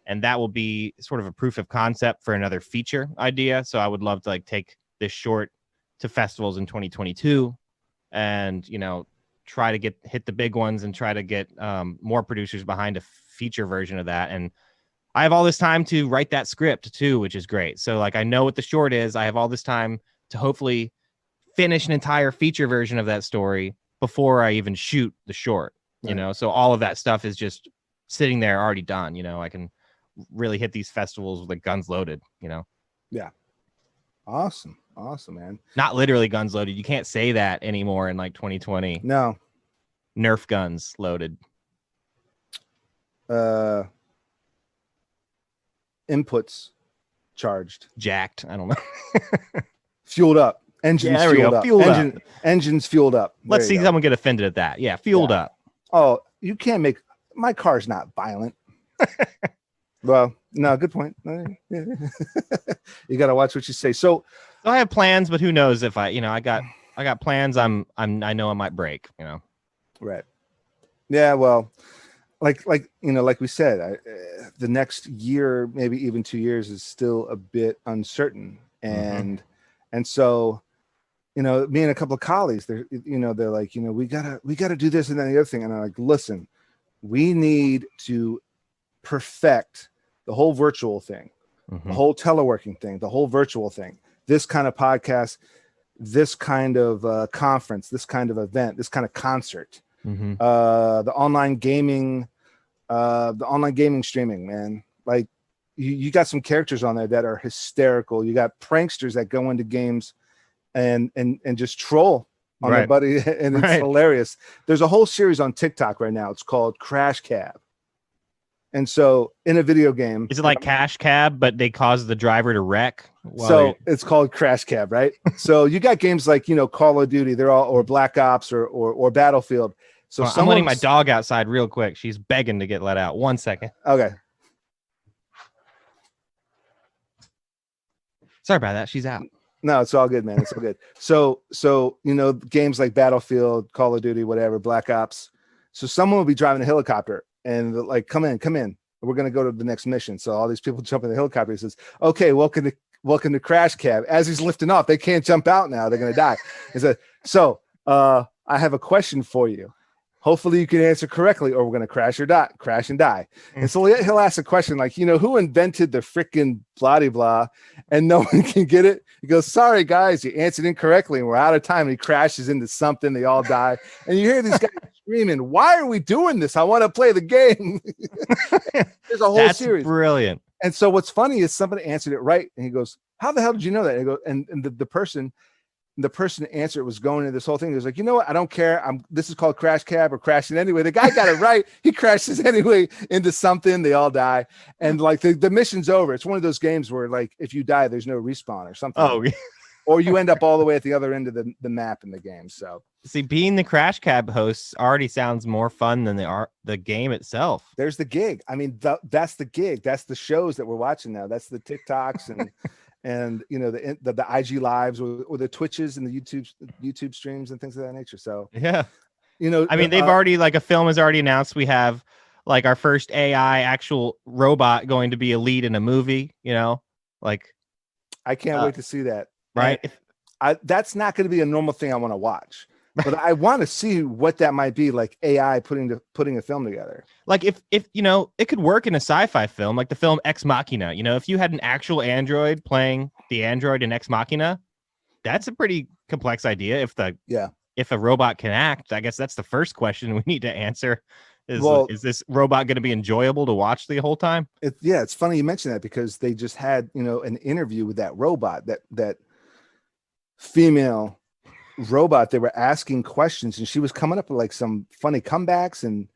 S2: And that will be sort of a proof of concept for another feature idea. So I would love to take this short to festivals in 2022 and, try to hit the big ones and try to get more producers behind a feature version of that. And I have all this time to write that script too, which is great. So I know what the short is. I have all this time to hopefully finish an entire feature version of that story before I even shoot the short,
S1: Right.
S2: So all of that stuff is just sitting there already done. I can really hit these festivals with guns loaded,
S1: Yeah. Awesome, man.
S2: Not literally guns loaded. You can't say that anymore in 2020.
S1: No.
S2: Nerf guns loaded.
S1: Inputs charged.
S2: Jacked. I don't know.
S1: Fueled up. Engines fueled up. Engines fueled up.
S2: Let's see someone get offended at that. Yeah, fueled up.
S1: Oh, you can't make my car's not violent. Well, no, good point. You got to watch what you say. So
S2: I have plans, but who knows if I got plans. I know I might break.
S1: Right. Yeah. Well, like we said, the next year, maybe even 2 years, is still a bit uncertain, and so, me and a couple of colleagues, they're like, we gotta do this and then the other thing, and I'm like, listen, we need to perfect the whole virtual thing, the whole teleworking thing, the whole virtual thing, this kind of podcast, this kind of conference, this kind of event, this kind of concert, the online gaming streaming, man. You got some characters on there that are hysterical. You got pranksters that go into games and just troll on their buddy, and it's hilarious. There's a whole series on TikTok right now. It's called Crash Cab. And so in a video game,
S2: is it like Cash Cab, but they cause the driver to wreck?
S1: So it's called Crash Cab, right? So you got games like, Call of Duty, they're all, or Black Ops or Battlefield. So
S2: I'm letting my dog outside real quick. She's begging to get let out. 1 second.
S1: Okay.
S2: Sorry about that. She's out.
S1: No, it's all good, man. It's all good. So games like Battlefield, Call of Duty, whatever, Black Ops. So someone will be driving a helicopter and come in. We're going to go to the next mission. So all these people jump in the helicopter. He says, okay, welcome welcome to Crash Cab. As he's lifting off, they can't jump out now. They're going to die. He said, so I have a question for you. Hopefully you can answer correctly or we're going to crash and die. And so he'll ask a question like, who invented the freaking blah blah, and no one can get it. He goes, sorry guys, you answered incorrectly and we're out of time. And he crashes into something. They all die. And you hear these guys screaming, why are we doing this? I want to play the game. There's a whole series.
S2: Brilliant.
S1: And so what's funny is somebody answered it right. And he goes, how the hell did you know that? And he goes, and the person answered was going into this whole thing. He was like, you know what? I don't care. This is called Crash Cab or crashing anyway. The guy got it right. He crashes anyway into something. They all die. And like the mission's over. It's one of those games where like, if you die, there's no respawn or something.
S2: Oh,
S1: or you end up all the way at the other end of the map in the game. So
S2: see, being the Crash Cab host already sounds more fun than the game itself.
S1: There's the gig. I mean, that's the gig. That's the shows that we're watching now. That's the TikToks and the IG lives or the Twitches and the YouTube streams and things of that nature. So
S2: yeah, I mean, they've already a film has already announced we have like our first AI actual robot going to be a lead in a movie. I
S1: can't wait to see that.
S2: Right,
S1: that's not going to be a normal thing I want to watch. But I want to see what that might be, like AI putting a film together.
S2: Like if it could work in a sci-fi film, like the film Ex Machina. If you had an actual android playing the android in Ex Machina, that's a pretty complex idea. If a robot can act, I guess that's the first question we need to answer. Is this robot going to be enjoyable to watch the whole time?
S1: It's funny you mentioned that because they just had an interview with that robot, that female robot. They were asking questions and she was coming up with like some funny comebacks, and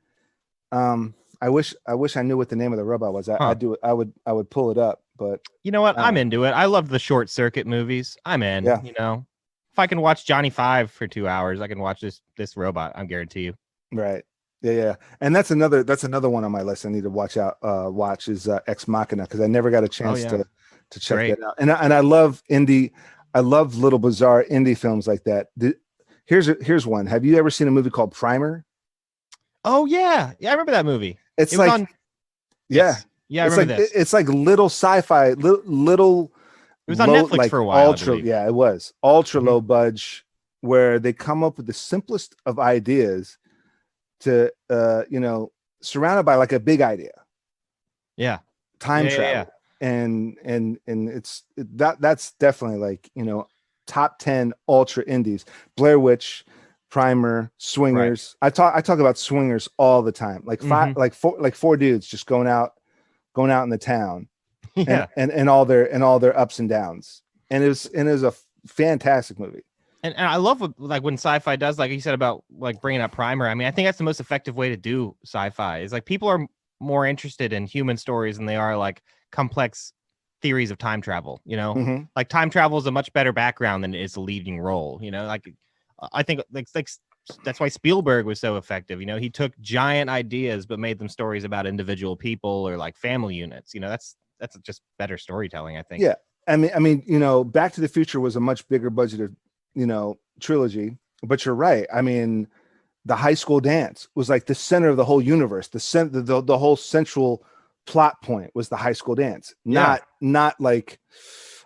S1: I wish I knew what the name of the robot was. I would pull it up, but
S2: you know what, I'm into it. I love the Short Circuit movies. I'm in. If I can watch Johnny Five for 2 hours, I can watch this robot, I guarantee you.
S1: Right. Yeah. And that's another one on my list I need to watch is Ex Machina, because I never got a chance to check that out. And I love I love little bizarre indie films like that. Here's one. Have you ever seen a movie called Primer?
S2: Oh yeah, I remember that movie.
S1: I remember this. It's like little sci-fi, little.
S2: It was on Netflix for a while.
S1: It was ultra low budge, where they come up with the simplest of ideas to surrounded by like a big idea.
S2: Yeah,
S1: time travel. Yeah. And that's definitely like top 10 ultra indies. Blair Witch, Primer, Swingers. Right. I talk about Swingers all the time. Like four dudes just going out in the town, and all their ups and downs. And it was a fantastic movie.
S2: And I love when sci-fi does, like you said about like bringing up Primer. I mean, I think that's the most effective way to do sci-fi. Is like people are more interested in human stories than they are like complex theories of time travel. Like time travel is a much better background than it is a leading role. Like I think like that's why Spielberg was so effective. He took giant ideas but made them stories about individual people or like family units. That's just better storytelling, I think.
S1: Yeah, I mean, Back to the Future was a much bigger budgeted trilogy, but you're right. I mean, the high school dance was like the center of the whole universe. The whole central plot point was the high school dance, not like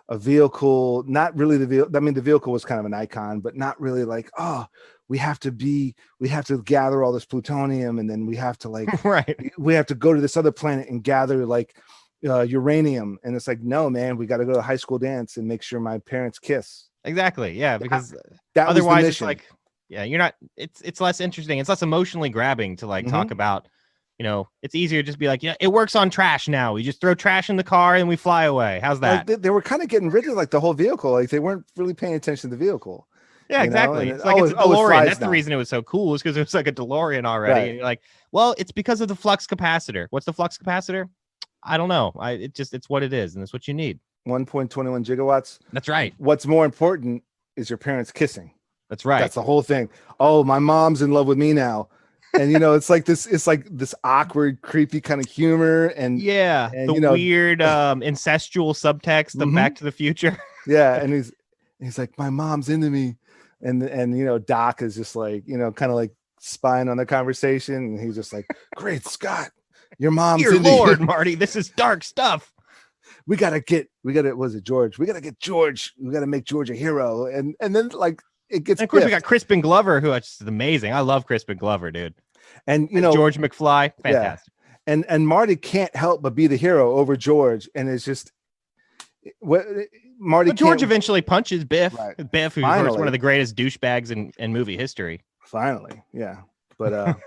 S1: a vehicle, not really the vehicle. I mean, the vehicle was kind of an icon, but not really like, we have to gather all this plutonium, and then we have to like, we have to go to this other planet and gather like uranium. And it's like, no, man, we got to go to the high school dance and make sure my parents kiss.
S2: Exactly. Yeah. Because
S1: that
S2: otherwise it's like, you're not, it's less interesting. It's less emotionally grabbing to like talk about, it's easier to just be like, it works on trash now. We just throw trash in the car and we fly away. How's that?
S1: Like they were kind of getting rid of like the whole vehicle. Like they weren't really paying attention to the vehicle.
S2: Yeah, exactly. It's like it's a DeLorean. That's the reason it was so cool, is because it was like a DeLorean already. Right. And you're like, well, it's because of the flux capacitor. What's the flux capacitor? I don't know. It's what it is, and it's what you need.
S1: 1.21 gigawatts.
S2: That's right.
S1: What's more important is your parents kissing.
S2: That's right.
S1: That's the whole thing. Oh, my mom's in love with me now. And it's like this awkward, creepy kind of humor, and
S2: the weird incestual subtext of Back to the Future.
S1: Yeah, and he's like, my mom's into me, and Doc is just like, kind of like spying on the conversation, and he's just like, great Scott, your mom's
S2: Dear
S1: into
S2: Lord,
S1: you.
S2: Marty, this is dark stuff.
S1: was it George? We gotta get George. We gotta make George a hero. And then like it gets.
S2: And of course, we got Crispin Glover, who is amazing. I love Crispin Glover, dude.
S1: And
S2: George McFly, fantastic.
S1: Yeah. And Marty can't help but be the hero over George, and it's just what Marty.
S2: But George eventually punches Biff.
S1: Right.
S2: Biff, who's one of the greatest douchebags in movie history.
S1: Finally, yeah. But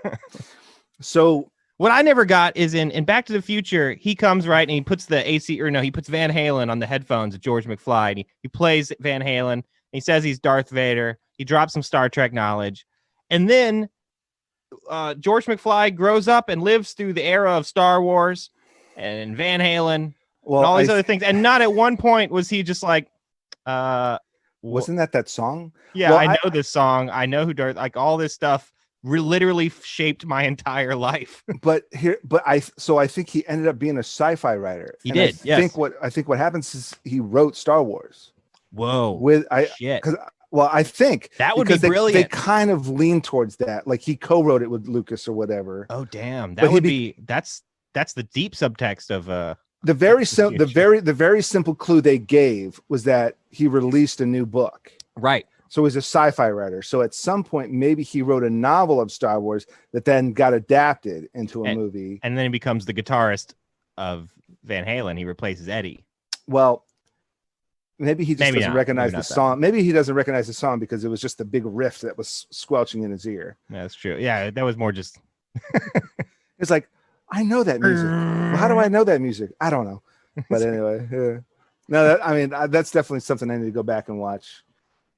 S1: so.
S2: What I never got is in Back to the Future, he comes right and he puts he puts Van Halen on the headphones of George McFly, and he plays Van Halen. He says he's Darth Vader. He drops some Star Trek knowledge. And then George McFly grows up and lives through the era of Star Wars and Van Halen and all these other things. And not at one point was he just like,
S1: wasn't that song?
S2: Yeah, well, I know this song. I know who Darth, like all this stuff. Literally shaped my entire life.
S1: I think he ended up being a sci-fi writer.
S2: He did.
S1: I think what happens is he wrote Star Wars.
S2: Whoa. Shit.
S1: I think
S2: that would be brilliant.
S1: They kind of lean towards that. Like he co-wrote it with Lucas or whatever.
S2: Oh damn. That would be that's the deep subtext of
S1: the very simple clue they gave was that he released a new book.
S2: Right.
S1: So he's a sci-fi writer. So at some point, maybe he wrote a novel of Star Wars that then got adapted into a movie.
S2: And then he becomes the guitarist of Van Halen. He replaces Eddie.
S1: Well, maybe he just doesn't recognize the song. Maybe he doesn't recognize the song because it was just the big riff that was squelching in his ear.
S2: Yeah, that's true. Yeah, that was more just...
S1: It's like, I know that music. Well, how do I know that music? I don't know. But anyway, yeah. No, that's definitely something I need to go back and watch.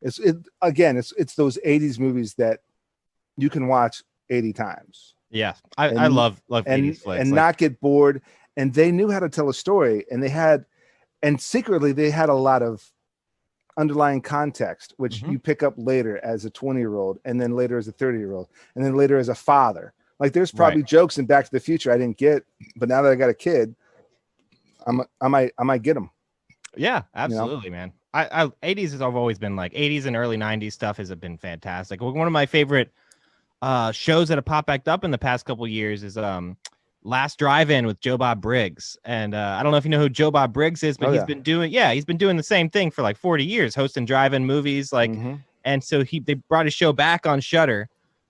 S1: It's those 80s movies that you can watch 80 times.
S2: Yeah. I love 80s flicks.
S1: And not get bored. And they knew how to tell a story. And secretly they had a lot of underlying context, which you pick up later as a 20-year-old, and then later as a 30-year-old, and then later as a father. Like there's probably jokes in Back to the Future I didn't get, but now that I got a kid, I might get them.
S2: Yeah, absolutely, man. 80s has always been like 80s and early 90s stuff has been fantastic. One of my favorite shows that have popped back up in the past couple of years is Last Drive-In with Joe Bob Briggs. And I don't know if you know who Joe Bob Briggs is, but he's been doing the same thing for like 40 years, hosting drive-in movies. Like, and so they brought his show back on Shudder.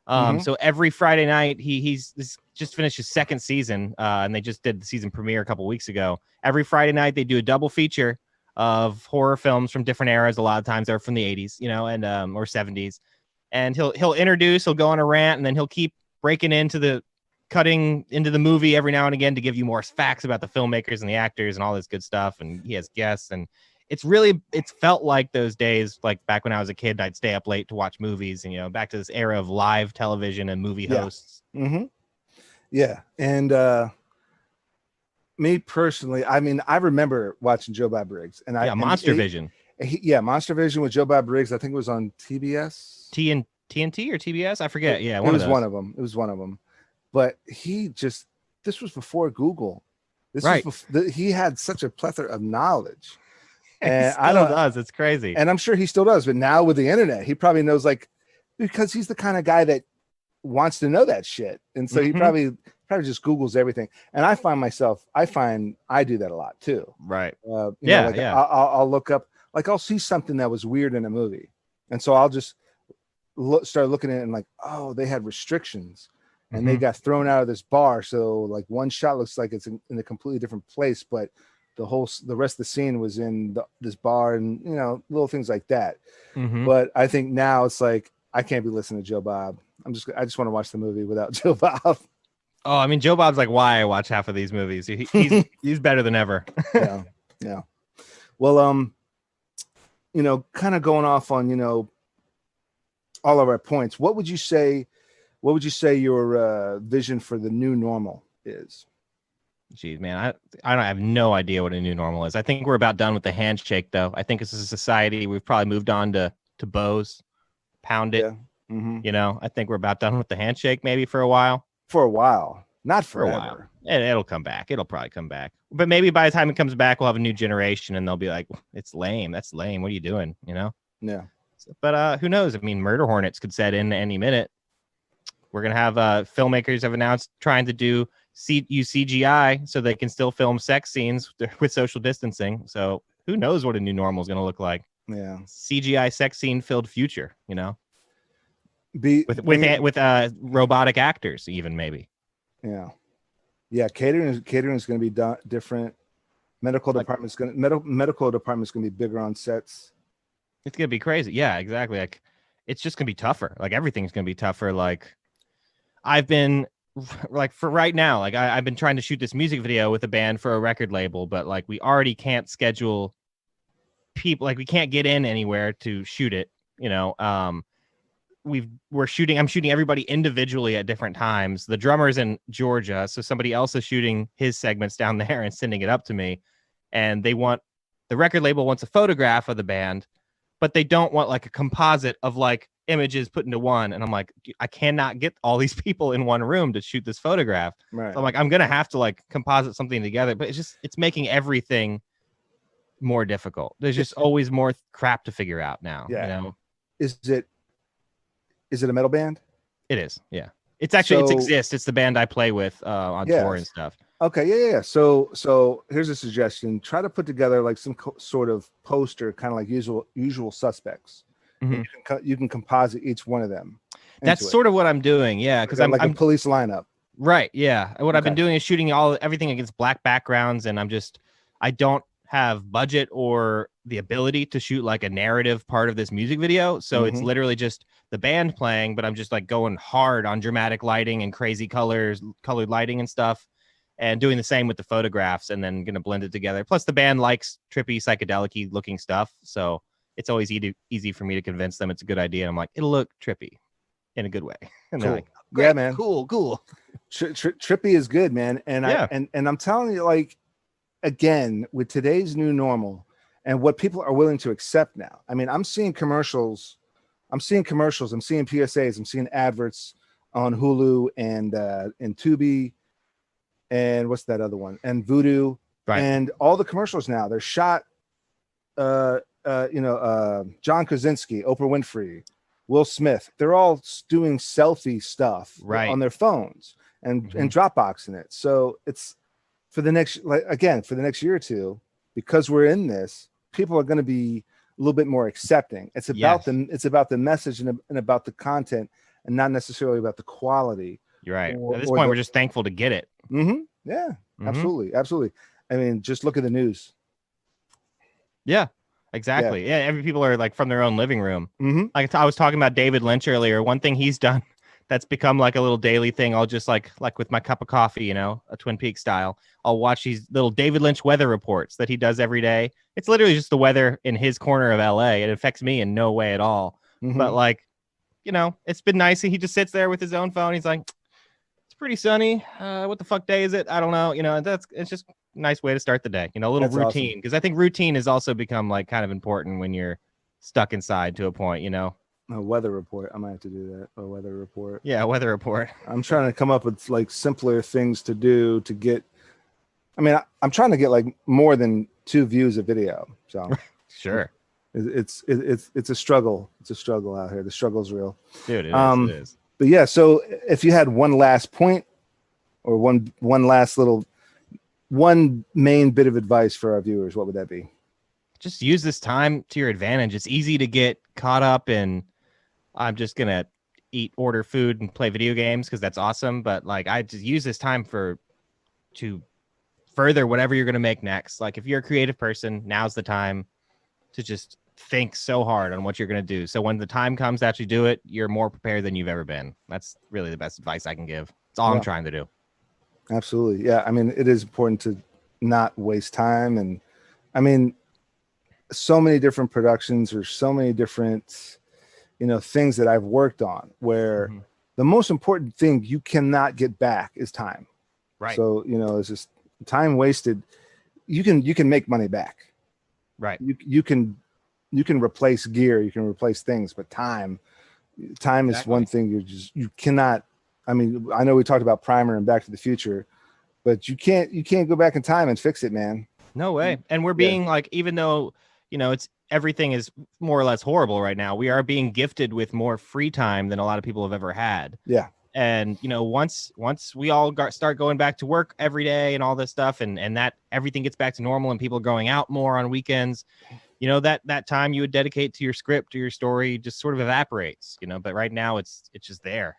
S2: So every Friday night, he's just finished his second season, and they just did the season premiere a couple weeks ago. Every Friday night, they do a double feature of horror films from different eras. A lot of times they're from the 80s, and or 70s. And he'll go on a rant, and then he'll keep cutting into the movie every now and again to give you more facts about the filmmakers and the actors and all this good stuff. And he has guests, and it's felt like those days, like back when I was a kid, and I'd stay up late to watch movies, and back to this era of live television and movie hosts.
S1: Yeah. And me personally, I remember watching Joe Bob Briggs, and
S2: Monster Vision.
S1: Monster Vision with Joe Bob Briggs. I think it was on TBS,
S2: TNT or TBS. I forget. Yeah,
S1: it was one of them. But this was before Google. He had such a plethora of knowledge.
S2: And he still does. It's crazy.
S1: And I'm sure he still does. But now with the internet, he probably knows, because he's the kind of guy that wants to know that shit. And so he probably just Googles everything. And I find I do that a lot too.
S2: Right.
S1: I'll look up, I'll see something that was weird in a movie. And so I'll just start looking at it and oh, they had restrictions and they got thrown out of this bar. So one shot looks like it's in a completely different place, but the rest of the scene was in this bar, and little things like that. But I think now it's I can't be listening to Joe Bob. I just want to watch the movie without Joe Bob.
S2: Oh, I mean, Joe Bob's why I watch half of these movies. He's better than ever.
S1: Yeah. Well, kind of going off on all of our points. What would you say your vision for the new normal is?
S2: Geez, man, I have no idea what a new normal is. I think we're about done with the handshake, though. I think as a society, we've probably moved on to bows, pound it. Yeah. I think we're about done with the handshake, maybe for a while. Not forever. For a while. It'll come back. It'll probably come back. But maybe by the time it comes back, we'll have a new generation, and they'll be like, "It's lame. That's lame. What are you doing?"
S1: Yeah.
S2: But who knows? I mean, murder hornets could set in any minute. We're gonna have filmmakers have announced trying to do use CGI so they can still film sex scenes with social distancing. So who knows what a new normal is going to look like?
S1: Yeah,
S2: CGI sex scene filled future, you know,
S1: with
S2: robotic actors, even maybe.
S1: Yeah. Catering is going to be different. Medical department's going to be bigger on sets.
S2: It's going to be crazy. Yeah, exactly. Like, it's just going to be tougher. Like, everything's going to be tougher. Like, I've been like, for right now, like I've been trying to shoot this music video with a band for a record label, but like we already can't schedule people, like we can't get in anywhere to shoot it, you know. I'm shooting everybody individually at different times. The drummer's in Georgia, so somebody else is shooting his segments down there and sending it up to me. And the record label wants a photograph of the band, but they don't want like a composite of like images put into one. And I'm like, I cannot get all these people in one room to shoot this photograph.
S1: Right.
S2: So I'm like, I'm gonna have to like composite something together, but it's making everything more difficult. There's just always more crap to figure out now.
S1: Yeah.
S2: You know?
S1: Is it a metal band?
S2: It is. Yeah. It's actually, it's Exist. It's the band I play with on tour and stuff.
S1: Okay. Yeah. So here's a suggestion. Try to put together like some sort of poster, kind of like usual suspects. Mm-hmm. You can composite each one of them.
S2: That's sort of what I'm doing. Yeah. Because I'm
S1: a police lineup.
S2: Right. Yeah. What I've been doing is shooting everything against black backgrounds. And I don't have budget or the ability to shoot like a narrative part of this music video. So it's literally just the band playing, but I'm just like going hard on dramatic lighting and crazy colored lighting and stuff, and doing the same with the photographs, and then going to blend it together. Plus the band likes trippy, psychedelic looking stuff. So it's always easy for me to convince them it's a good idea. And I'm like, it'll look trippy in a good way. And
S1: cool.
S2: They're like,
S1: yeah, man.
S2: Cool.
S1: Trippy is good, man. And and I'm telling you, like, again, with today's new normal and what people are willing to accept now. I mean, I'm seeing commercials, I'm seeing PSAs, I'm seeing adverts on Hulu and Tubi, and what's that other one? And Vudu. Right. And all the commercials now, they're shot John Krasinski, Oprah Winfrey, Will Smith. They're all doing selfie stuff on their phones and Dropboxing it. So it's for the next year or two, because we're in this, people are going to be a little bit more accepting. It's about the message and about the content, and not necessarily about the quality.
S2: You're right. At this point, we're just thankful to get it.
S1: Yeah, absolutely. I mean, just look at the news.
S2: Yeah, exactly. Yeah, every people are like from their own living room. Like I was talking about David Lynch earlier. One thing he's done that's become like a little daily thing. I'll just like with my cup of coffee, you know, a Twin Peaks style, I'll watch these little David Lynch weather reports that he does every day. It's literally just the weather in his corner of LA. It affects me in no way at all. But like, you know, it's been nice. He just sits there with his own phone. He's like, it's pretty sunny. What the fuck day is it? I don't know. You know, it's just a nice way to start the day. You know, a little routine. Because I think routine has also become like kind of important when you're stuck inside to a point, you know.
S1: A weather report. I might have to do that. A weather report.
S2: Yeah, a weather report.
S1: I'm trying to come up with like simpler things to do to get. I mean, I'm trying to get like more than 2 views of video. So
S2: sure,
S1: it's a struggle. It's a struggle out here. The struggle's real,
S2: dude. It is.
S1: But yeah, so if you had one last point, or one main bit of advice for our viewers, what would that be?
S2: Just use this time to your advantage. It's easy to get caught up in, I'm just going to order food and play video games because that's awesome. But like, I just use this time to further whatever you're going to make next. Like if you're a creative person, now's the time to just think so hard on what you're going to do. So when the time comes to actually do it, you're more prepared than you've ever been. That's really the best advice I can give. It's all I'm trying to do.
S1: Absolutely. Yeah. I mean, it is important to not waste time. And I mean, so many different productions or so many different, you know, things that I've worked on where the most important thing you cannot get back is time.
S2: Right.
S1: So, you know, it's just time wasted. You can make money back.
S2: Right.
S1: You can replace gear, you can replace things, but time is one thing you cannot. I mean, I know we talked about Primer and Back to the Future, but you can't go back in time and fix it, man.
S2: No way. And we're being like, even though, you know, everything is more or less horrible right now, we are being gifted with more free time than a lot of people have ever had.
S1: Yeah.
S2: And once we all start going back to work every day and all this stuff, and that everything gets back to normal and people are going out more on weekends, that time you would dedicate to your script or your story just sort of evaporates. But right now it's just there.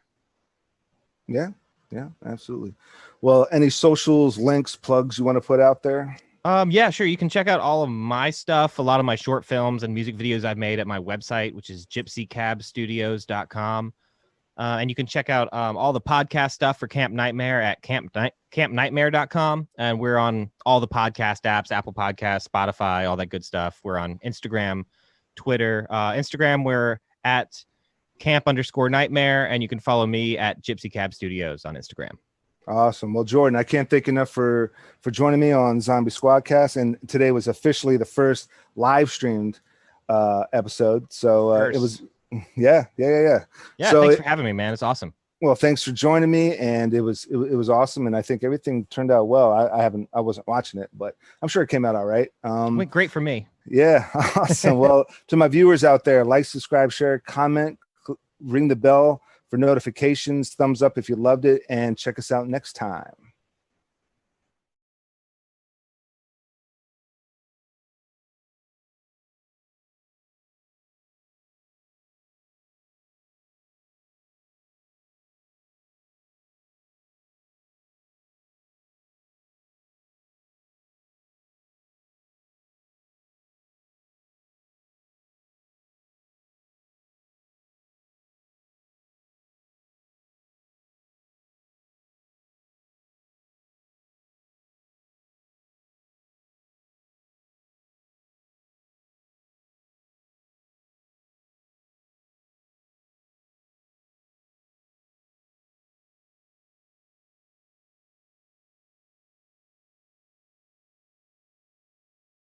S1: Yeah, absolutely. Well, any socials, links, plugs you want to put out there?
S2: Yeah, sure. You can check out all of my stuff, a lot of my short films and music videos I've made at my website, which is gypsycabstudios.com. And you can check out all the podcast stuff for Camp Nightmare at campnightmare.com. And we're on all the podcast apps, Apple Podcasts, Spotify, all that good stuff. We're on Instagram, Twitter. Instagram, we're at camp_nightmare. And you can follow me at Gypsy Cab Studios on Instagram.
S1: Awesome. Well, Jordan, I can't thank enough for joining me on Zombie SquadCast. And today was officially the first live streamed episode. So it was, yeah.
S2: Yeah. So thanks for having me, man. It's awesome.
S1: Well, thanks for joining me. And it was awesome. And I think everything turned out well. I wasn't watching it, but I'm sure it came out all right.
S2: Went great for me.
S1: Yeah. Awesome. Well, to my viewers out there, like, subscribe, share, comment, ring the bell for notifications, thumbs up if you loved it, and check us out next time.